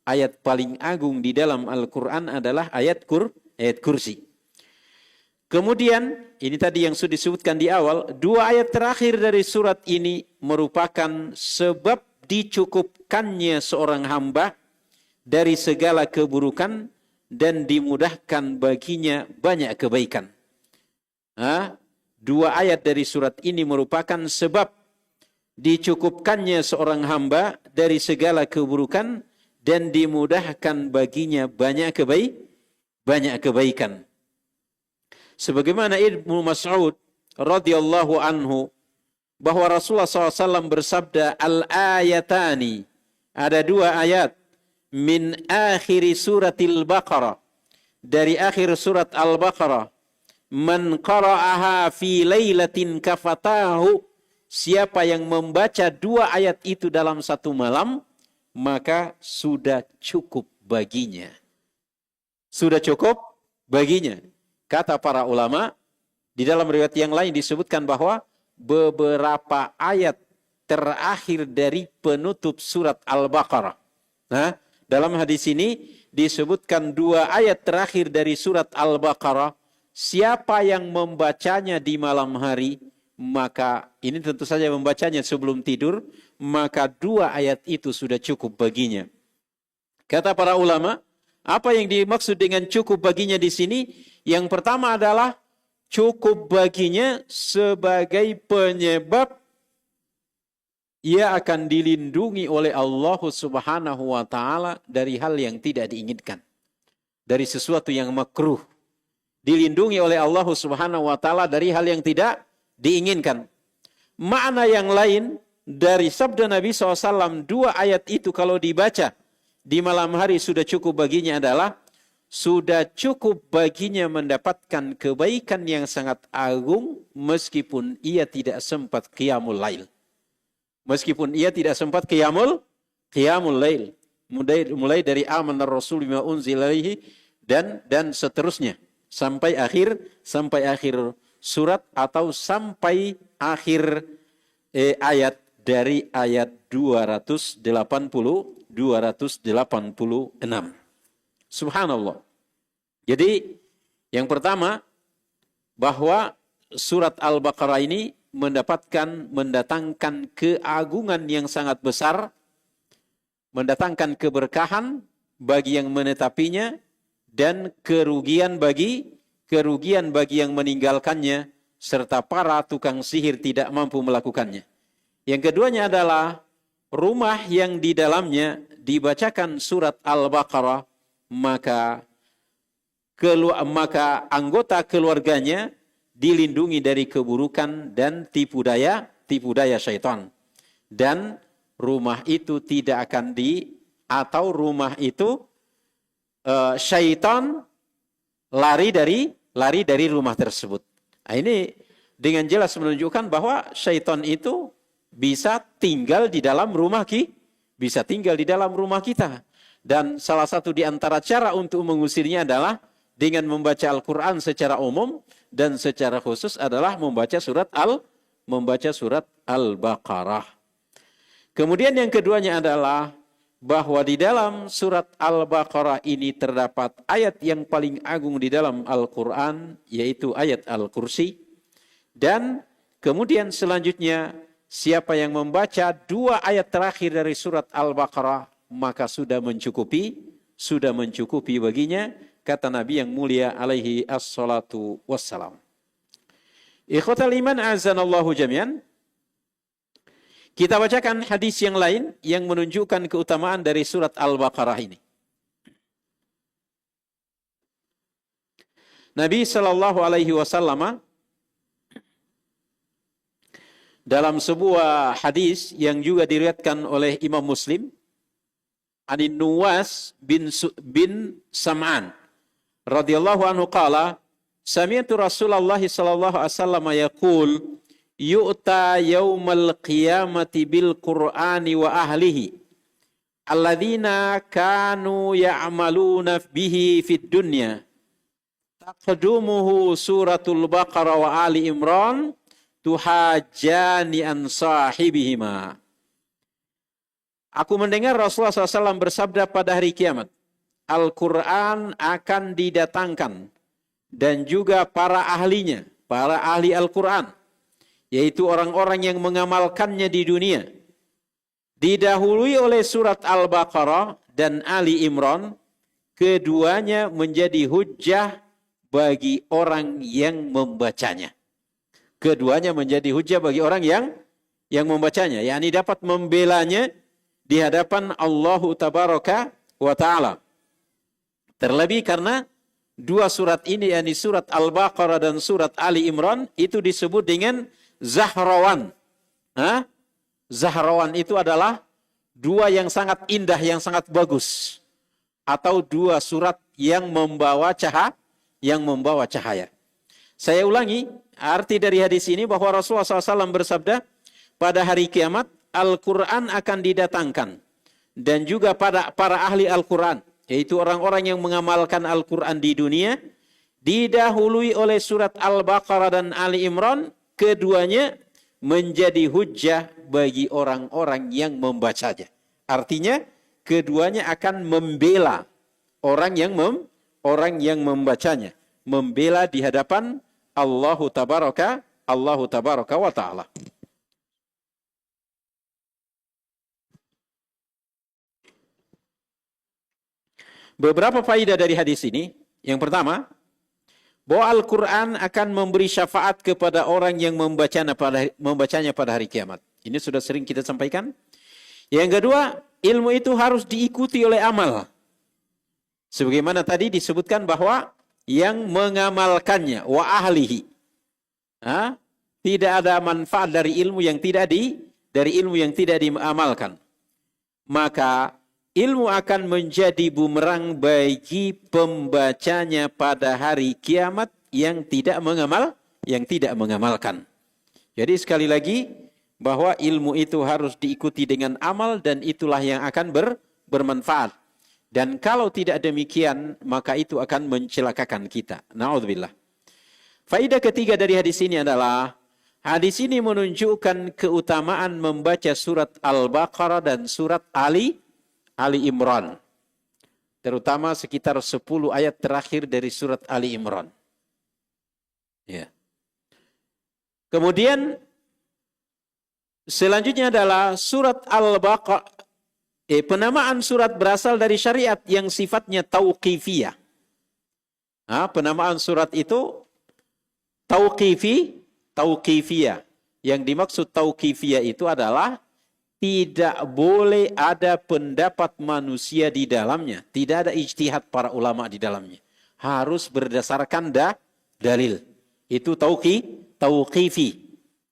ayat paling agung di dalam Al-Quran adalah ayat kursi. Kemudian, ini tadi yang sudah disebutkan di awal, dua ayat terakhir dari surat ini merupakan sebab dicukupkannya seorang hamba dari segala keburukan dan dimudahkan baginya banyak kebaikan. Dua ayat dari surat ini merupakan sebab dicukupkannya seorang hamba dari segala keburukan dan dimudahkan baginya banyak kebaikan. Sebagaimana Ibnu Mas'ud radhiyallahu anhu, bahwa Rasulullah SAW bersabda, al-ayatani, ada dua ayat, min akhiri suratil Baqarah, dari akhir surat Al-Baqarah, man qara'aha fi lailatin kafatahu, siapa yang membaca dua ayat itu dalam satu malam, maka sudah cukup baginya. Sudah cukup baginya. Kata para ulama, di dalam riwayat yang lain disebutkan bahwa beberapa ayat terakhir dari penutup surat Al-Baqarah. Dalam hadis ini disebutkan dua ayat terakhir dari surat Al-Baqarah. Siapa yang membacanya di malam hari, maka ini tentu saja membacanya sebelum tidur, maka dua ayat itu sudah cukup baginya. Kata para ulama, apa yang dimaksud dengan cukup baginya di sini? Yang pertama adalah cukup baginya sebagai penyebab ia akan dilindungi oleh Allah Subhanahu wa taala dari hal yang tidak diinginkan, dari sesuatu yang makruh. Dilindungi oleh Allah Subhanahu wa taala dari hal yang tidak diinginkan. Makna yang lain dari sabda Nabi SAW, dua ayat itu kalau dibaca di malam hari sudah cukup baginya adalah sudah cukup baginya mendapatkan kebaikan yang sangat agung meskipun ia tidak sempat qiyamul lail. Meskipun ia tidak sempat qiyamul lail. Mulai dari amanar Rasul bima unzila ilaihi dan seterusnya sampai akhir surat atau sampai akhir ayat dari ayat 286. Subhanallah. Jadi yang pertama, bahwa surat Al-Baqarah ini mendatangkan keagungan yang sangat besar, mendatangkan keberkahan bagi yang menetapinya dan kerugian bagi yang meninggalkannya, serta para tukang sihir tidak mampu melakukannya. Yang keduanya adalah rumah yang di dalamnya dibacakan surat Al-Baqarah, maka maka anggota keluarganya dilindungi dari keburukan dan tipu daya syaitan. Dan rumah itu tidak akan atau rumah itu syaitan lari dari rumah tersebut. Nah, ini dengan jelas menunjukkan bahwa syaitan itu bisa tinggal di dalam rumah kita. Dan salah satu di antara cara untuk mengusirnya adalah dengan membaca Al-Quran secara umum dan secara khusus adalah membaca surat Al-Baqarah. Kemudian yang keduanya adalah bahwa di dalam surat Al-Baqarah ini terdapat ayat yang paling agung di dalam Al-Quran, yaitu ayat Al-Kursi. Dan kemudian selanjutnya, siapa yang membaca 2 ayat terakhir dari surat Al-Baqarah, maka sudah mencukupi baginya, kata Nabi yang mulia alaihi assalatu wassalam. Ikhwatal iman azanallahu jami'an. Kita bacakan hadis yang lain yang menunjukkan keutamaan dari surat Al-Baqarah ini. Nabi sallallahu alaihi wasallam dalam sebuah hadis yang juga diriwayatkan oleh Imam Muslim, Anin Nuwas bin Sam'an radhiyallahu anhu qala, sami'tu Rasulullah sallallahu alaihi wasallam yaqul, yu'ta yaumal qiyamati bil Qur'ani wa ahlihi alladzina kanu ya'maluna bihi fid dunya taqdumuhu suratul Baqarah wa Ali Imran tuhajjani an sahibihima. Aku mendengar Rasulullah SAW bersabda pada hari kiamat, Al-Quran akan didatangkan dan juga para ahlinya, para ahli Al-Quran, yaitu orang-orang yang mengamalkannya di dunia, didahului oleh surat Al-Baqarah dan Ali Imran. Keduanya menjadi hujjah bagi orang yang membacanya. Keduanya menjadi hujjah bagi orang yang membacanya, yakni dapat membelanya di hadapan Allah Tabaraka wa Ta'ala. Terlebih karena 2 surat ini, yakni surat Al-Baqarah dan surat Ali Imran, itu disebut dengan Zahrawan. Zahrawan itu adalah 2 yang sangat indah, yang sangat bagus. Atau 2 surat yang membawa cahaya. Saya ulangi, arti dari hadis ini bahwa Rasulullah SAW bersabda, pada hari kiamat, Al-Quran akan didatangkan. Dan juga pada para ahli Al-Quran, yaitu orang-orang yang mengamalkan Al-Quran di dunia, didahului oleh surat Al-Baqarah dan Ali Imran. Keduanya menjadi hujjah bagi orang-orang yang membacanya. Artinya, keduanya akan membela orang yang membacanya. Membela di hadapan Allah Tabaraka wa Ta'ala. Beberapa faedah dari hadis ini. Yang pertama, bahwa Al-Quran akan memberi syafaat kepada orang yang membacanya pada hari kiamat. Ini sudah sering kita sampaikan. Yang kedua, ilmu itu harus diikuti oleh amal. Sebagaimana tadi disebutkan bahwa yang mengamalkannya, wa ahlihi. Tidak ada manfaat dari ilmu yang tidak diamalkan. Maka ilmu akan menjadi bumerang bagi pembacanya pada hari kiamat yang tidak mengamalkan. Jadi sekali lagi bahwa ilmu itu harus diikuti dengan amal dan itulah yang akan bermanfaat. Dan kalau tidak demikian maka itu akan mencelakakan kita. Na'udzubillah. Faedah ketiga dari hadis ini adalah hadis ini menunjukkan keutamaan membaca surat Al-Baqarah dan surat Ali Imran. Terutama sekitar 10 ayat terakhir dari surat Ali Imran. Ya. Kemudian selanjutnya adalah surat Al-Baqarah. Penamaan surat berasal dari syariat yang sifatnya tauqifiyah. Penamaan surat itu tauqifiyah. Yang dimaksud tauqifiyah itu adalah tidak boleh ada pendapat manusia di dalamnya. Tidak ada ijtihad para ulama di dalamnya. harus berdasarkan dalil. Itu tauqifi.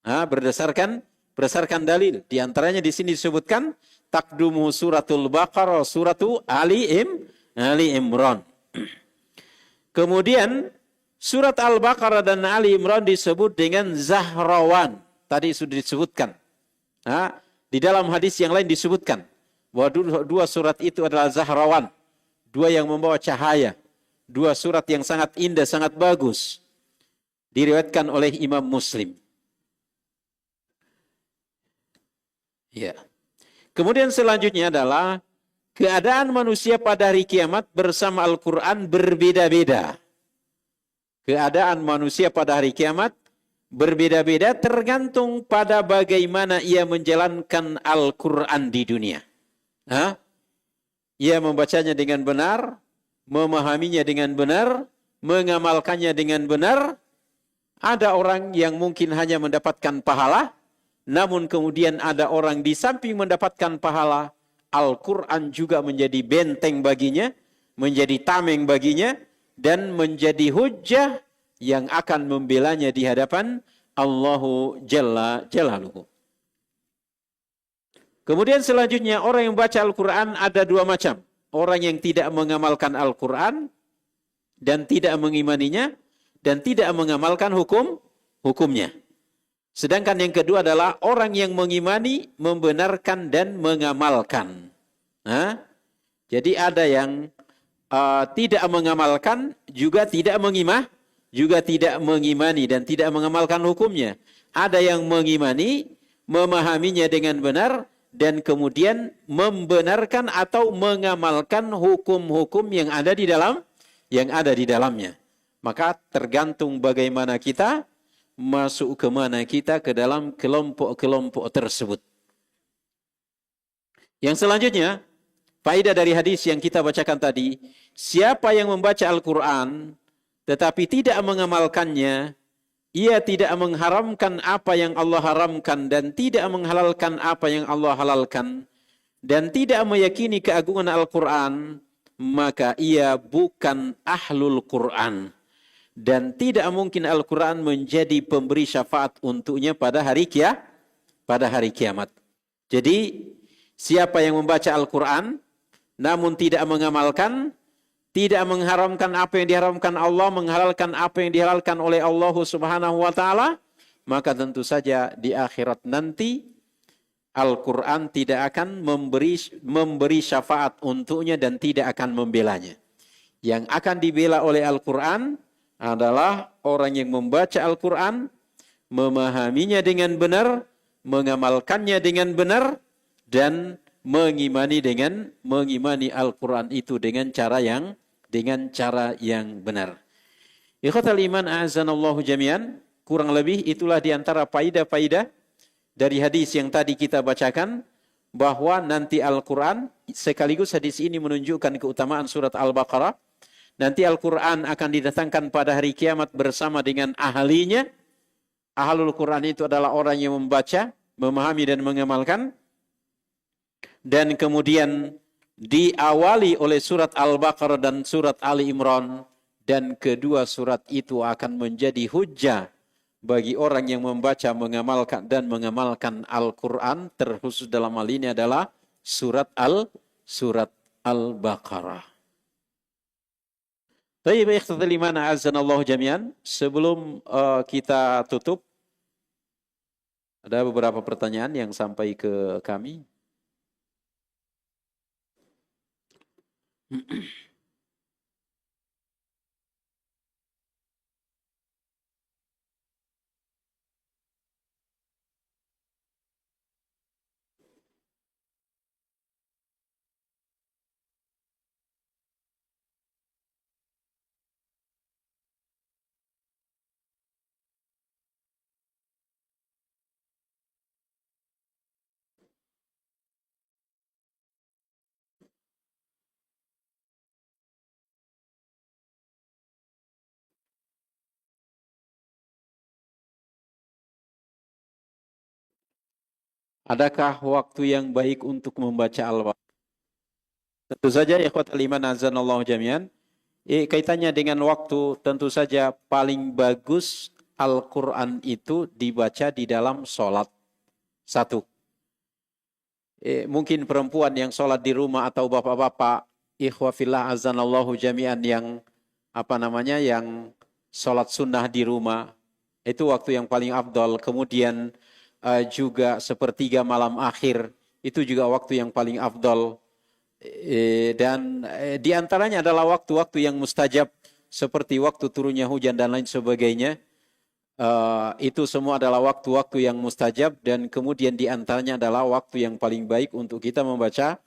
Berdasarkan dalil. Di antaranya di sini disebutkan takdumu suratul Baqarah, suratu Ali Imran. Kemudian surat Al-Baqarah dan Ali Imran disebut dengan Zahrawan. Tadi sudah disebutkan. Di dalam hadis yang lain disebutkan bahwa dua surat itu adalah Zahrawan. Dua yang membawa cahaya. Dua surat yang sangat indah, sangat bagus. Diriwayatkan oleh Imam Muslim. Ya. Kemudian selanjutnya adalah keadaan manusia pada hari kiamat bersama Al-Quran berbeda-beda. Keadaan manusia pada hari kiamat berbeda-beda tergantung pada bagaimana ia menjalankan Al-Quran di dunia. Ia membacanya dengan benar, memahaminya dengan benar, mengamalkannya dengan benar. Ada orang yang mungkin hanya mendapatkan pahala, namun kemudian ada orang di samping mendapatkan pahala, Al-Quran juga menjadi benteng baginya, menjadi tameng baginya, dan menjadi hujjah yang akan membelanya di hadapan Allahu Jalla Jalaluhu. Kemudian selanjutnya orang yang baca Al-Quran ada dua macam. Orang yang tidak mengamalkan Al-Quran dan tidak mengimaninya dan tidak mengamalkan hukumnya. Sedangkan yang kedua adalah orang yang mengimani, membenarkan dan mengamalkan. Jadi ada yang tidak mengamalkan, juga tidak mengimani dan tidak mengamalkan hukumnya. Ada yang mengimani, memahaminya dengan benar dan kemudian membenarkan atau mengamalkan hukum-hukum yang ada di dalamnya. Maka tergantung bagaimana kita masuk kemana kita ke dalam kelompok-kelompok tersebut. Yang selanjutnya, faedah dari hadis yang kita bacakan tadi, siapa yang membaca Al-Quran tetapi tidak mengamalkannya, ia tidak mengharamkan apa yang Allah haramkan dan tidak menghalalkan apa yang Allah halalkan dan tidak meyakini keagungan Al-Quran, maka ia bukan ahlul Quran. Dan tidak mungkin Al-Quran menjadi pemberi syafaat untuknya pada hari kiamat. Jadi siapa yang membaca Al-Quran namun tidak mengamalkan, tidak mengharamkan apa yang diharamkan Allah, menghalalkan apa yang dihalalkan oleh Allah Subhanahu wa taala, maka tentu saja di akhirat nanti Al-Quran tidak akan memberi syafaat untuknya dan tidak akan membelanya. Yang akan dibela oleh Al-Quran adalah orang yang membaca Al-Quran, memahaminya dengan benar, mengamalkannya dengan benar, dan mengimani Al-Quran itu dengan cara yang benar. Ikhwatal iman a'azanallahu jami'an, kurang lebih itulah diantara faidah-faidah dari hadis yang tadi kita bacakan, bahwa nanti Al-Quran, sekaligus hadis ini menunjukkan keutamaan surat Al-Baqarah. Nanti Al-Quran akan didatangkan pada hari kiamat bersama dengan ahlinya. Ahlul Quran itu adalah orang yang membaca, memahami dan mengamalkan. Dan kemudian diawali oleh surat Al-Baqarah dan surat Ali Imran. Dan kedua surat itu akan menjadi hujjah bagi orang yang membaca, mengamalkan dan mengamalkan Al-Quran. Terkhusus dalam hal ini adalah surat Al-Baqarah. Baik, ikhwatal iman a'azzanallahu jami'an. Sebelum kita tutup, ada beberapa pertanyaan yang sampai ke kami. Adakah waktu yang baik untuk membaca Al-Baqarah? Tentu saja ikhwatal iman azanallahu jami'an, Kaitannya dengan waktu, tentu saja paling bagus Al-Quran itu dibaca di dalam sholat. Satu. Mungkin perempuan yang sholat di rumah atau bapak-bapak, ikhwafillah azanallahu jami'an yang yang sholat sunnah di rumah, itu waktu yang paling afdol. Kemudian juga sepertiga malam akhir, itu juga waktu yang paling afdol. Dan di antaranya adalah waktu-waktu yang mustajab, seperti waktu turunnya hujan dan lain sebagainya. Itu semua adalah waktu-waktu yang mustajab, dan kemudian di antaranya adalah waktu yang paling baik untuk kita membaca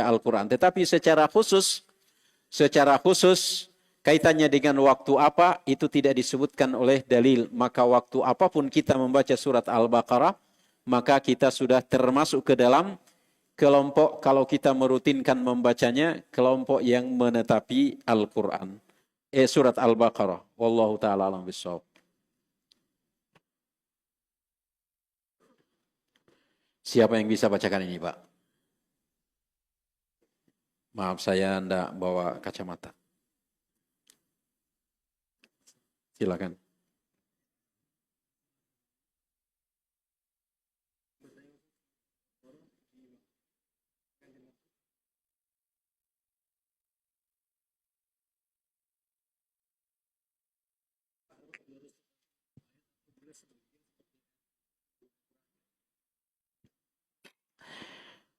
Al-Quran. Tetapi secara khusus kaitannya dengan waktu apa, itu tidak disebutkan oleh dalil. Maka waktu apapun kita membaca surat Al-Baqarah, maka kita sudah termasuk ke dalam kelompok, kalau kita merutinkan membacanya, kelompok yang menetapi Al-Quran. Surat Al-Baqarah. Wallahu ta'ala alam bissawab. Siapa yang bisa bacakan ini, Pak? Maaf, saya tidak bawa kacamata. Silakan.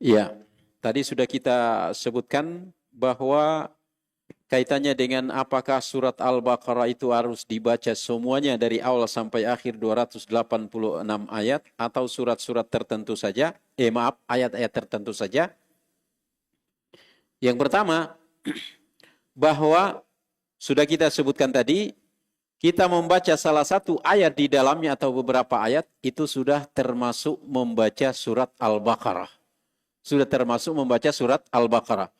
Iya, tadi sudah kita sebutkan bahwa kaitannya dengan apakah surat Al-Baqarah itu harus dibaca semuanya dari awal sampai akhir 286 ayat atau surat-surat tertentu saja. Ayat-ayat tertentu saja. Yang pertama, bahwa sudah kita sebutkan tadi, kita membaca salah satu ayat di dalamnya atau beberapa ayat, itu sudah termasuk membaca surat Al-Baqarah. Sudah termasuk membaca surat Al-Baqarah.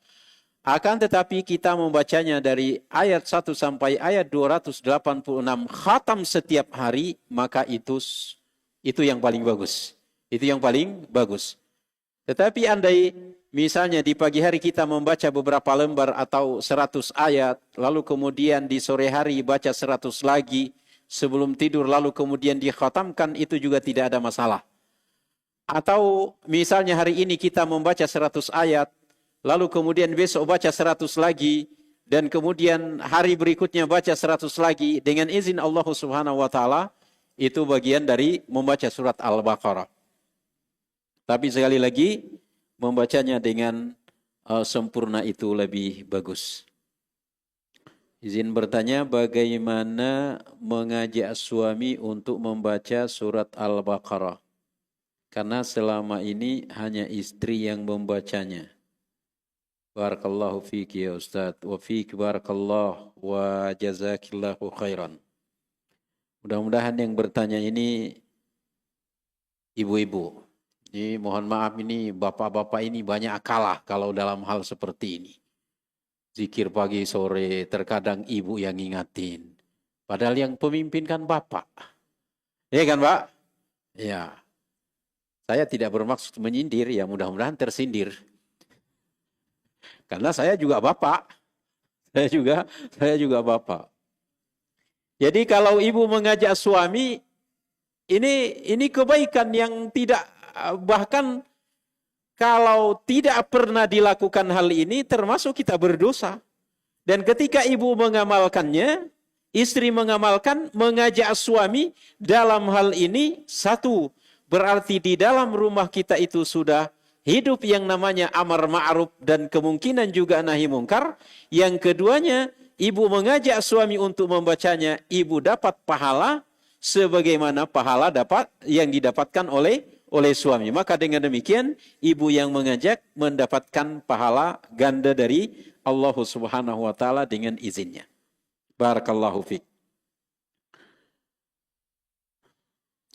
Akan tetapi kita membacanya dari ayat 1 sampai ayat 286 khatam setiap hari, maka itu yang paling bagus. Itu yang paling bagus. Tetapi andai misalnya di pagi hari kita membaca beberapa lembar atau 100 ayat, lalu kemudian di sore hari baca 100 lagi, sebelum tidur lalu kemudian dikhatamkan, itu juga tidak ada masalah. Atau misalnya hari ini kita membaca 100 ayat, lalu kemudian besok baca 100 lagi, dan kemudian hari berikutnya baca 100 lagi, dengan izin Allah Subhanahu wa Ta'ala, itu bagian dari membaca surat Al-Baqarah. Tapi sekali lagi, membacanya dengan sempurna itu lebih bagus. Izin bertanya, bagaimana mengajak suami untuk membaca surat Al-Baqarah? Karena selama ini hanya istri yang membacanya. Barakallahu fiki ya Ustaz. Wa fiki barakallah wa jazakillahu khairan. Mudah-mudahan yang bertanya ini ibu-ibu. Ini mohon maaf, ini bapak-bapak ini banyak kalah kalau dalam hal seperti ini. Zikir pagi sore terkadang ibu yang ingatin. Padahal yang pemimpin kan bapak. Iya kan Pak? Ya. Saya tidak bermaksud menyindir, ya mudah-mudahan tersindir. Karena saya juga bapak. Saya juga bapak. Jadi kalau ibu mengajak suami, ini kebaikan yang tidak, bahkan kalau tidak pernah dilakukan hal ini, termasuk kita berdosa. Dan ketika ibu mengamalkannya, istri mengamalkan, mengajak suami dalam hal ini, satu, berarti di dalam rumah kita itu sudah hidup yang namanya amar ma'ruf dan kemungkinan juga nahi mungkar. Yang keduanya, ibu mengajak suami untuk membacanya, ibu dapat pahala sebagaimana pahala yang didapatkan oleh suami. Maka dengan demikian, ibu yang mengajak mendapatkan pahala ganda dari Allah Subhanahu wa Ta'ala dengan izinnya. Barakallahu fiik.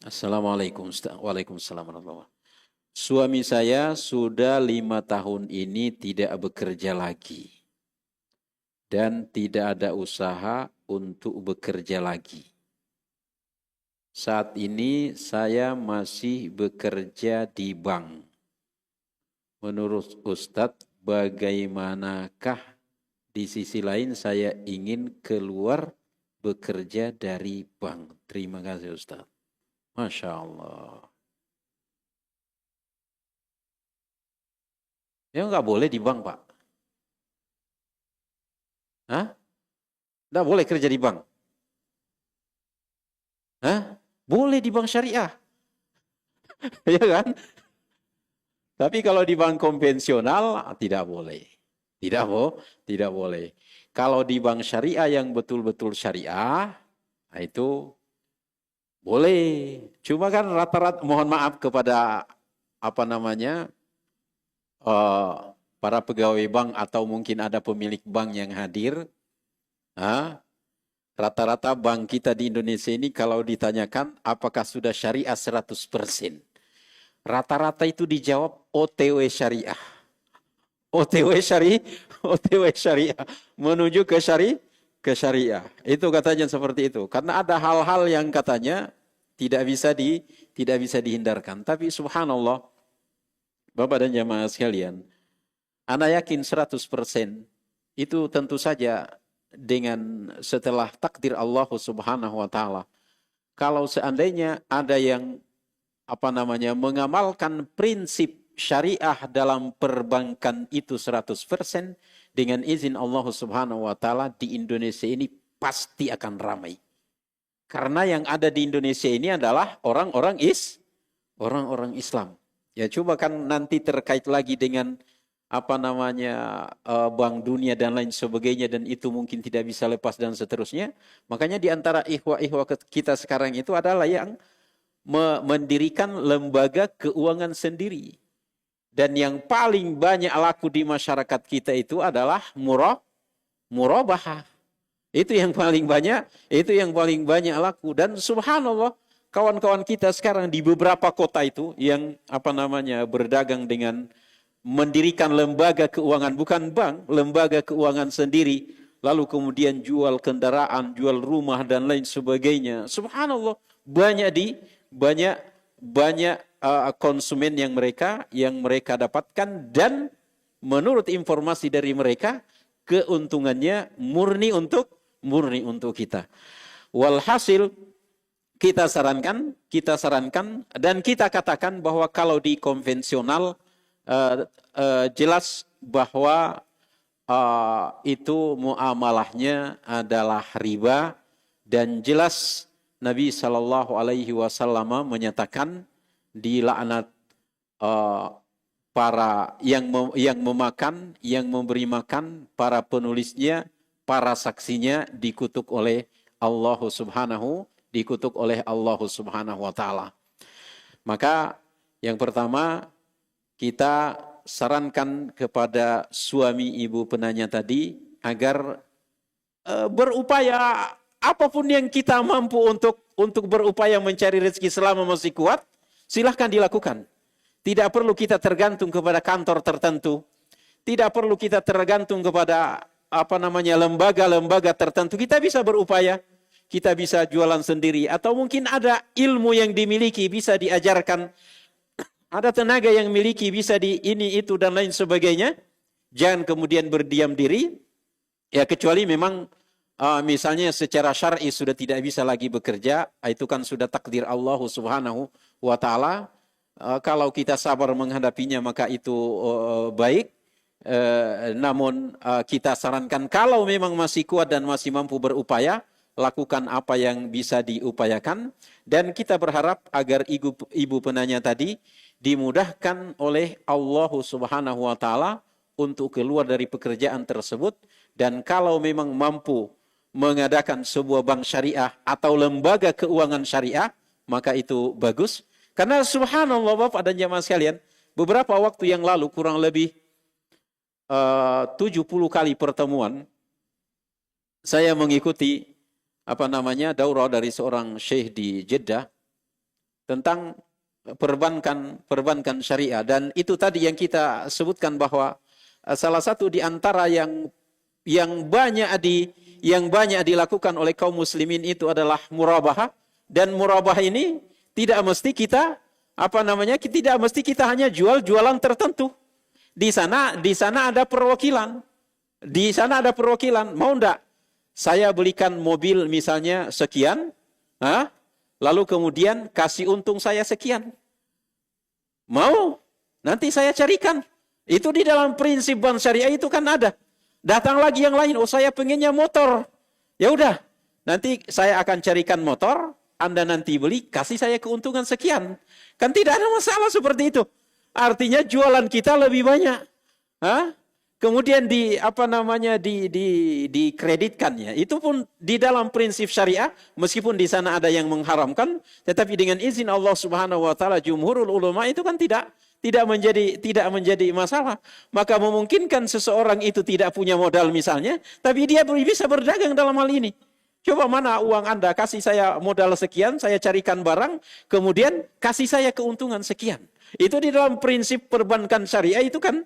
Assalamualaikum. Waalaikumsalam warahmatullahi wabarakatuh. Suami saya sudah 5 tahun ini tidak bekerja lagi. Dan tidak ada usaha untuk bekerja lagi. Saat ini saya masih bekerja di bank. Menurut Ustadz, bagaimanakah Di sisi lain saya ingin keluar bekerja dari bank. Terima kasih Ustaz. Masya Allah. Ya nggak boleh di bank Pak. Hah? Nggak boleh kerja di bank. Hah? Boleh di bank syariah. Ya kan? Tapi kalau di bank konvensional tidak boleh. Tidak boleh. Kalau di bank syariah yang betul-betul syariah, itu boleh. Cuma kan rata-rata, mohon maaf kepada para pegawai bank atau mungkin ada pemilik bank yang hadir. Rata-rata bank kita di Indonesia ini kalau ditanyakan apakah sudah syariah 100%. Rata-rata itu dijawab OTW syariah. OTW syariah menuju ke syariah. Itu katanya seperti itu. Karena ada hal-hal yang katanya tidak bisa dihindarkan. Tapi subhanallah, Bapak dan jamaah sekalian, ana yakin 100% itu tentu saja dengan setelah takdir Allah Subhanahu wa taala. Kalau seandainya ada yang mengamalkan prinsip syariah dalam perbankan itu 100%, dengan izin Allah Subhanahu wa taala di Indonesia ini pasti akan ramai. Karena yang ada di Indonesia ini adalah orang-orang Islam. Ya coba kan nanti terkait lagi dengan Bank Dunia dan lain sebagainya, dan itu mungkin tidak bisa lepas dan seterusnya. Makanya di antara ikhwah kita sekarang itu adalah yang mendirikan lembaga keuangan sendiri. Dan yang paling banyak laku di masyarakat kita itu adalah murabahah. Itu yang paling banyak laku. Dan subhanallah, kawan-kawan kita sekarang di beberapa kota itu yang berdagang dengan mendirikan lembaga keuangan, bukan bank, lembaga keuangan sendiri, lalu kemudian jual kendaraan, jual rumah dan lain sebagainya. Subhanallah, banyak konsumen yang mereka dapatkan, dan menurut informasi dari mereka keuntungannya murni untuk kita. Walhasil kita sarankan dan kita katakan bahwa kalau di konvensional jelas bahwa itu muamalahnya adalah riba, dan jelas Nabi Shallallahu Alaihi Wasallam menyatakan dilaknat para yang memakan, yang memberi makan, para penulisnya, para saksinya dikutuk oleh Allah Subhanahu wa taala. Maka yang pertama, kita sarankan kepada suami ibu penanya tadi agar berupaya apapun yang kita mampu untuk berupaya mencari rezeki selama masih kuat, silahkan dilakukan. Tidak perlu kita tergantung kepada kantor tertentu. Tidak perlu kita tergantung kepada lembaga-lembaga tertentu. Kita bisa berupaya, kita bisa jualan sendiri, atau mungkin ada ilmu yang dimiliki bisa diajarkan. Ada tenaga yang miliki bisa di ini itu dan lain sebagainya. Jangan kemudian berdiam diri. Ya kecuali memang misalnya secara syar'i sudah tidak bisa lagi bekerja, itu kan sudah takdir Allah Subhanahu wa taala. Kalau kita sabar menghadapinya maka itu baik. Namun kita sarankan kalau memang masih kuat dan masih mampu berupaya, lakukan apa yang bisa diupayakan. Dan kita berharap agar ibu penanya tadi dimudahkan oleh Allah Subhanahu wa taala untuk keluar dari pekerjaan tersebut, dan kalau memang mampu mengadakan sebuah bank syariah atau lembaga keuangan syariah, maka itu bagus. Karena subhanallah Bapak dan jamaah sekalian, beberapa waktu yang lalu kurang lebih 70 kali pertemuan saya mengikuti daurah dari seorang syekh di Jeddah tentang perbankan syariah. Dan itu tadi yang kita sebutkan bahwa salah satu di antara yang banyak dilakukan oleh kaum muslimin itu adalah murabahah. Dan murabahah ini tidak mesti kita hanya jualan tertentu. Di sana ada perwakilan. Di sana ada perwakilan, mau enggak? Saya belikan mobil misalnya sekian, lalu kemudian kasih untung saya sekian. Mau? Nanti saya carikan. Itu di dalam prinsip bank syariah itu kan ada. Datang lagi yang lain, oh saya pengennya motor. Ya udah, nanti saya akan carikan motor, Anda nanti beli, kasih saya keuntungan sekian. Kan tidak ada masalah seperti itu. Artinya jualan kita lebih banyak. Kemudian dikreditkannya. Itu pun di dalam prinsip syariah, meskipun di sana ada yang mengharamkan, tetapi dengan izin Allah Subhanahu wa taala jumhurul ulama itu kan tidak menjadi masalah. Maka memungkinkan seseorang itu tidak punya modal misalnya, tapi dia bisa berdagang dalam hal ini. Coba mana uang Anda, kasih saya modal sekian, saya carikan barang, kemudian kasih saya keuntungan sekian. Itu di dalam prinsip perbankan syariah itu kan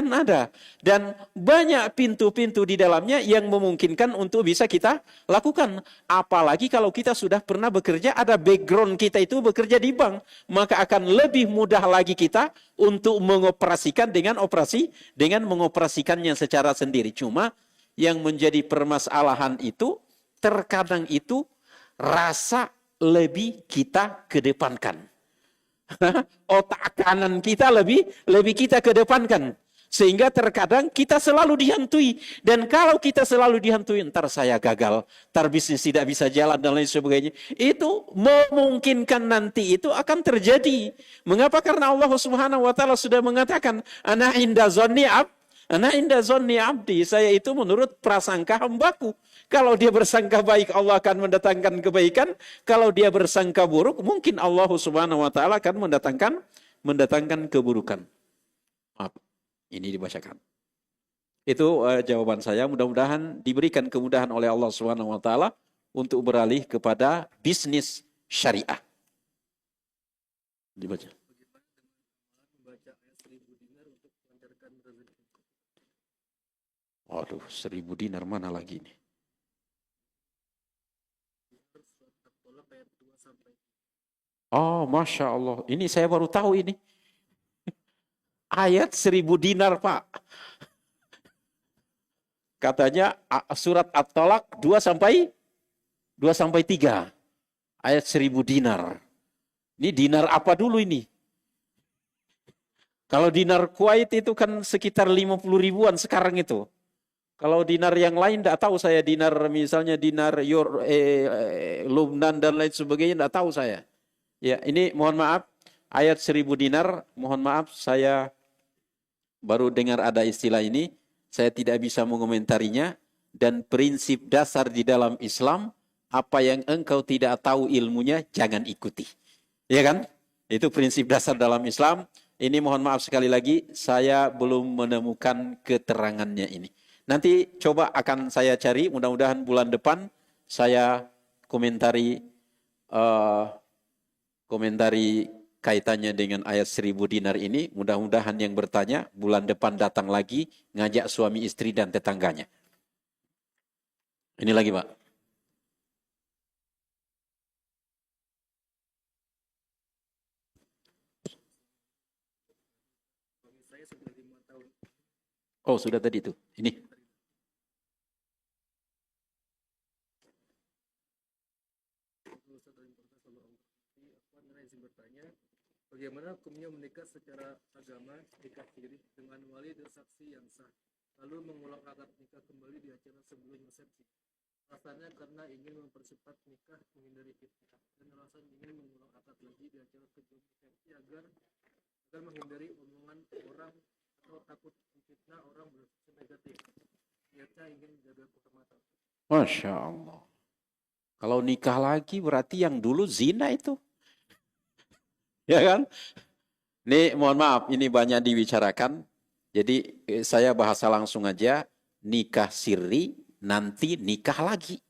ada. Dan banyak pintu-pintu di dalamnya yang memungkinkan untuk bisa kita lakukan. Apalagi kalau kita sudah pernah bekerja, ada background kita itu bekerja di bank. Maka akan lebih mudah lagi kita untuk mengoperasikan dengan mengoperasikannya secara sendiri. Cuma yang menjadi permasalahan itu, terkadang itu rasa lebih kita kedepankan. Otak kanan kita lebih kita kedepankan. Sehingga terkadang kita selalu dihantui. Dan kalau kita selalu dihantui, ntar saya gagal, ntar bisnis tidak bisa jalan dan lain sebagainya. Itu memungkinkan nanti itu akan terjadi. Mengapa? Karena Allah Subhanahu wa taala sudah mengatakan, ana inda zonni abdi, saya itu menurut prasangka hambaku. Kalau dia bersangka baik, Allah akan mendatangkan kebaikan. Kalau dia bersangka buruk, mungkin Allah Subhanahu wa taala akan mendatangkan keburukan. Maaf, ini dibacakan. Itu jawaban saya. Mudah-mudahan diberikan kemudahan oleh Allah Subhanahu wa taala untuk beralih kepada bisnis syariah. Dibaca. Waduh, 1000 dinar mana lagi nih? Oh, Masya Allah. Ini saya baru tahu ini. Ayat 1000 dinar, Pak. Katanya surat At-Talaq 2 sampai 3. Ayat 1000 dinar. Ini dinar apa dulu ini? Kalau dinar Kuwait itu kan sekitar 50 ribuan sekarang itu. Kalau dinar yang lain tidak tahu saya, dinar misalnya dinar Lubnan dan lain sebagainya tidak tahu saya. Ya, ini mohon maaf, ayat 1000 dinar, mohon maaf saya baru dengar ada istilah ini, saya tidak bisa mengomentarinya, dan prinsip dasar di dalam Islam, apa yang engkau tidak tahu ilmunya, jangan ikuti. Ya kan? Itu prinsip dasar dalam Islam. Ini mohon maaf sekali lagi, saya belum menemukan keterangannya ini. Nanti coba akan saya cari, mudah-mudahan bulan depan saya komentari kaitannya dengan ayat 1000 dinar ini. Mudah-mudahan yang bertanya bulan depan datang lagi ngajak suami istri dan tetangganya. Ini lagi, Pak. Oh, sudah tadi itu. Ini. Bagaimana hukumnya menikah secara agama, nikah siri dengan wali dan saksi yang sah, lalu mengulang akad nikah kembali di acara sebelum resepsi. Alasannya karena ingin mempercepat nikah, menghindari fitnah, dan alasan ingin mengulang akad lagi di acara sebelum resepsi agar menghindari omongan orang atau takut fitnah orang berpikir negatif. Niatnya ingin menjaga kehormatan. Masya Allah. Kalau nikah lagi berarti yang dulu zina itu. Ya kan? Ini mohon maaf, ini banyak dibicarakan. Jadi saya bahasa langsung aja, nikah sirri, nanti nikah lagi.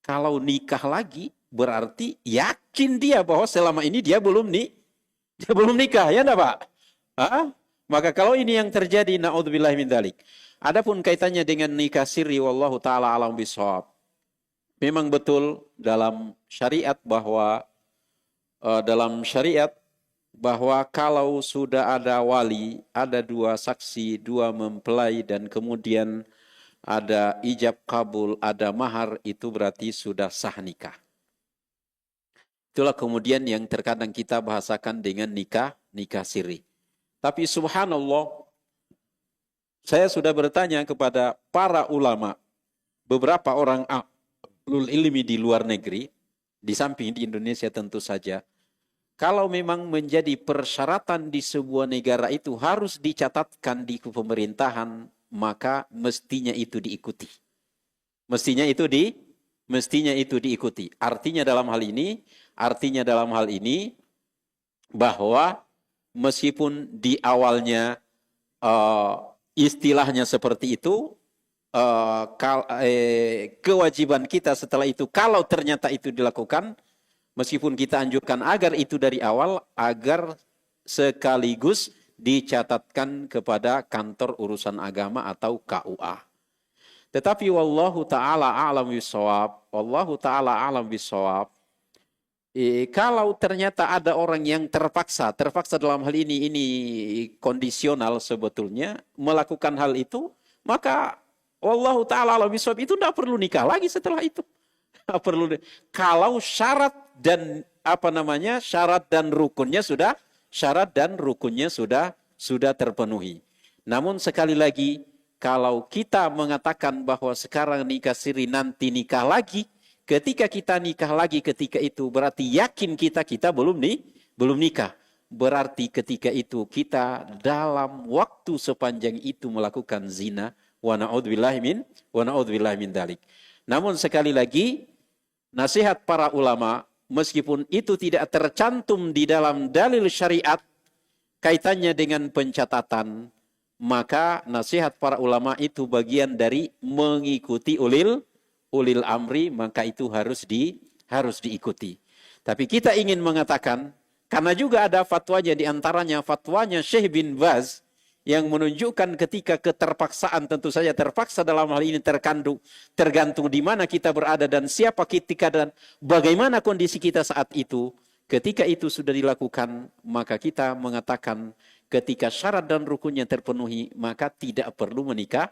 Kalau nikah lagi, berarti yakin dia bahwa selama ini dia belum nikah, ya enggak Pak? Maka kalau ini yang terjadi, na'udzubillah min dzalik. Adapun kaitannya dengan nikah sirri, wallahu ta'ala alam bishawab. Memang betul dalam syariat bahwa kalau sudah ada wali, ada 2 saksi, 2 mempelai, dan kemudian ada ijab kabul, ada mahar, itu berarti sudah sah nikah. Itulah kemudian yang terkadang kita bahasakan dengan nikah siri. Tapi subhanallah, saya sudah bertanya kepada para ulama, beberapa orang ahlul ilmi di luar negeri, di samping di Indonesia tentu saja, kalau memang menjadi persyaratan di sebuah negara itu harus dicatatkan di pemerintahan, maka mestinya itu diikuti. Mestinya itu diikuti. Artinya dalam hal ini bahwa meskipun di awalnya istilahnya seperti itu, kewajiban kita setelah itu kalau ternyata itu dilakukan, meskipun kita anjurkan agar itu dari awal, agar sekaligus dicatatkan kepada kantor urusan agama atau KUA. Tetapi wallahu ta'ala a'lam bishawab, kalau ternyata ada orang yang terpaksa dalam hal ini kondisional sebetulnya melakukan hal itu, maka wallahu ta'ala a'lam bishawab, itu tidak perlu nikah lagi setelah itu. Perlu. Kalau syarat dan rukunnya sudah terpenuhi. Namun sekali lagi, kalau kita mengatakan bahwa sekarang nikah siri nanti nikah lagi, ketika kita nikah lagi ketika itu berarti yakin kita belum nikah. Berarti ketika itu kita dalam waktu sepanjang itu melakukan zina, wa na'udzubillahi min dzalik. Namun sekali lagi, nasihat para ulama, meskipun itu tidak tercantum di dalam dalil syariat kaitannya dengan pencatatan, maka nasihat para ulama itu bagian dari mengikuti ulil amri, maka itu harus diikuti. Tapi kita ingin mengatakan, karena juga ada fatwanya, di antaranya fatwanya Syekh bin Baz, yang menunjukkan ketika keterpaksaan, tentu saja terpaksa dalam hal ini tergantung di mana kita berada dan siapa kita dan bagaimana kondisi kita saat itu. Ketika itu sudah dilakukan, maka kita mengatakan ketika syarat dan rukunnya terpenuhi, maka tidak perlu menikah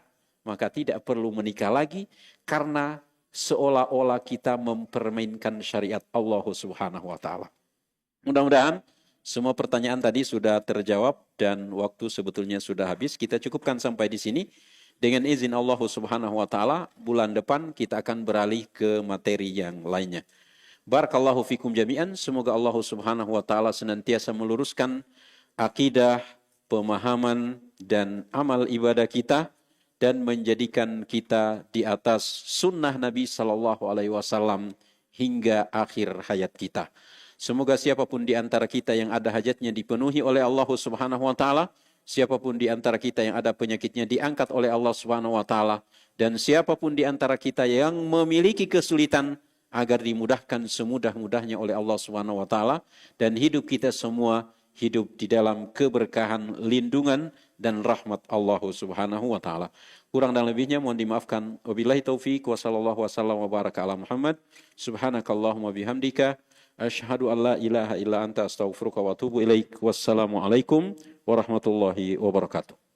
lagi, karena seolah-olah kita mempermainkan syariat Allah Subhanahu wa taala. Mudah-mudahan semua pertanyaan tadi sudah terjawab dan waktu sebetulnya sudah habis. Kita cukupkan sampai di sini. Dengan izin Allah Subhanahu wa taala, bulan depan kita akan beralih ke materi yang lainnya. Barakallahu fikum jami'an. Semoga Allah Subhanahu wa taala senantiasa meluruskan akidah, pemahaman dan amal ibadah kita dan menjadikan kita di atas sunnah Nabi sallallahu alaihi wasallam hingga akhir hayat kita. Semoga siapapun di antara kita yang ada hajatnya dipenuhi oleh Allah Subhanahu wa taala, siapapun di antara kita yang ada penyakitnya diangkat oleh Allah Subhanahu wa taala, dan siapapun di antara kita yang memiliki kesulitan agar dimudahkan semudah-mudahnya oleh Allah Subhanahu wa taala, dan hidup kita semua hidup di dalam keberkahan, lindungan dan rahmat Allah Subhanahu wa taala. Kurang dan lebihnya mohon dimaafkan. Wabillahi taufik wa sallallahu wasallam wa baraka ala Muhammad. Subhanakallahumma bihamdika asyhadu an la ilaha illa anta astaghfiruka wa atubu ilaik. Wassalamualaikum warahmatullahi wabarakatuh.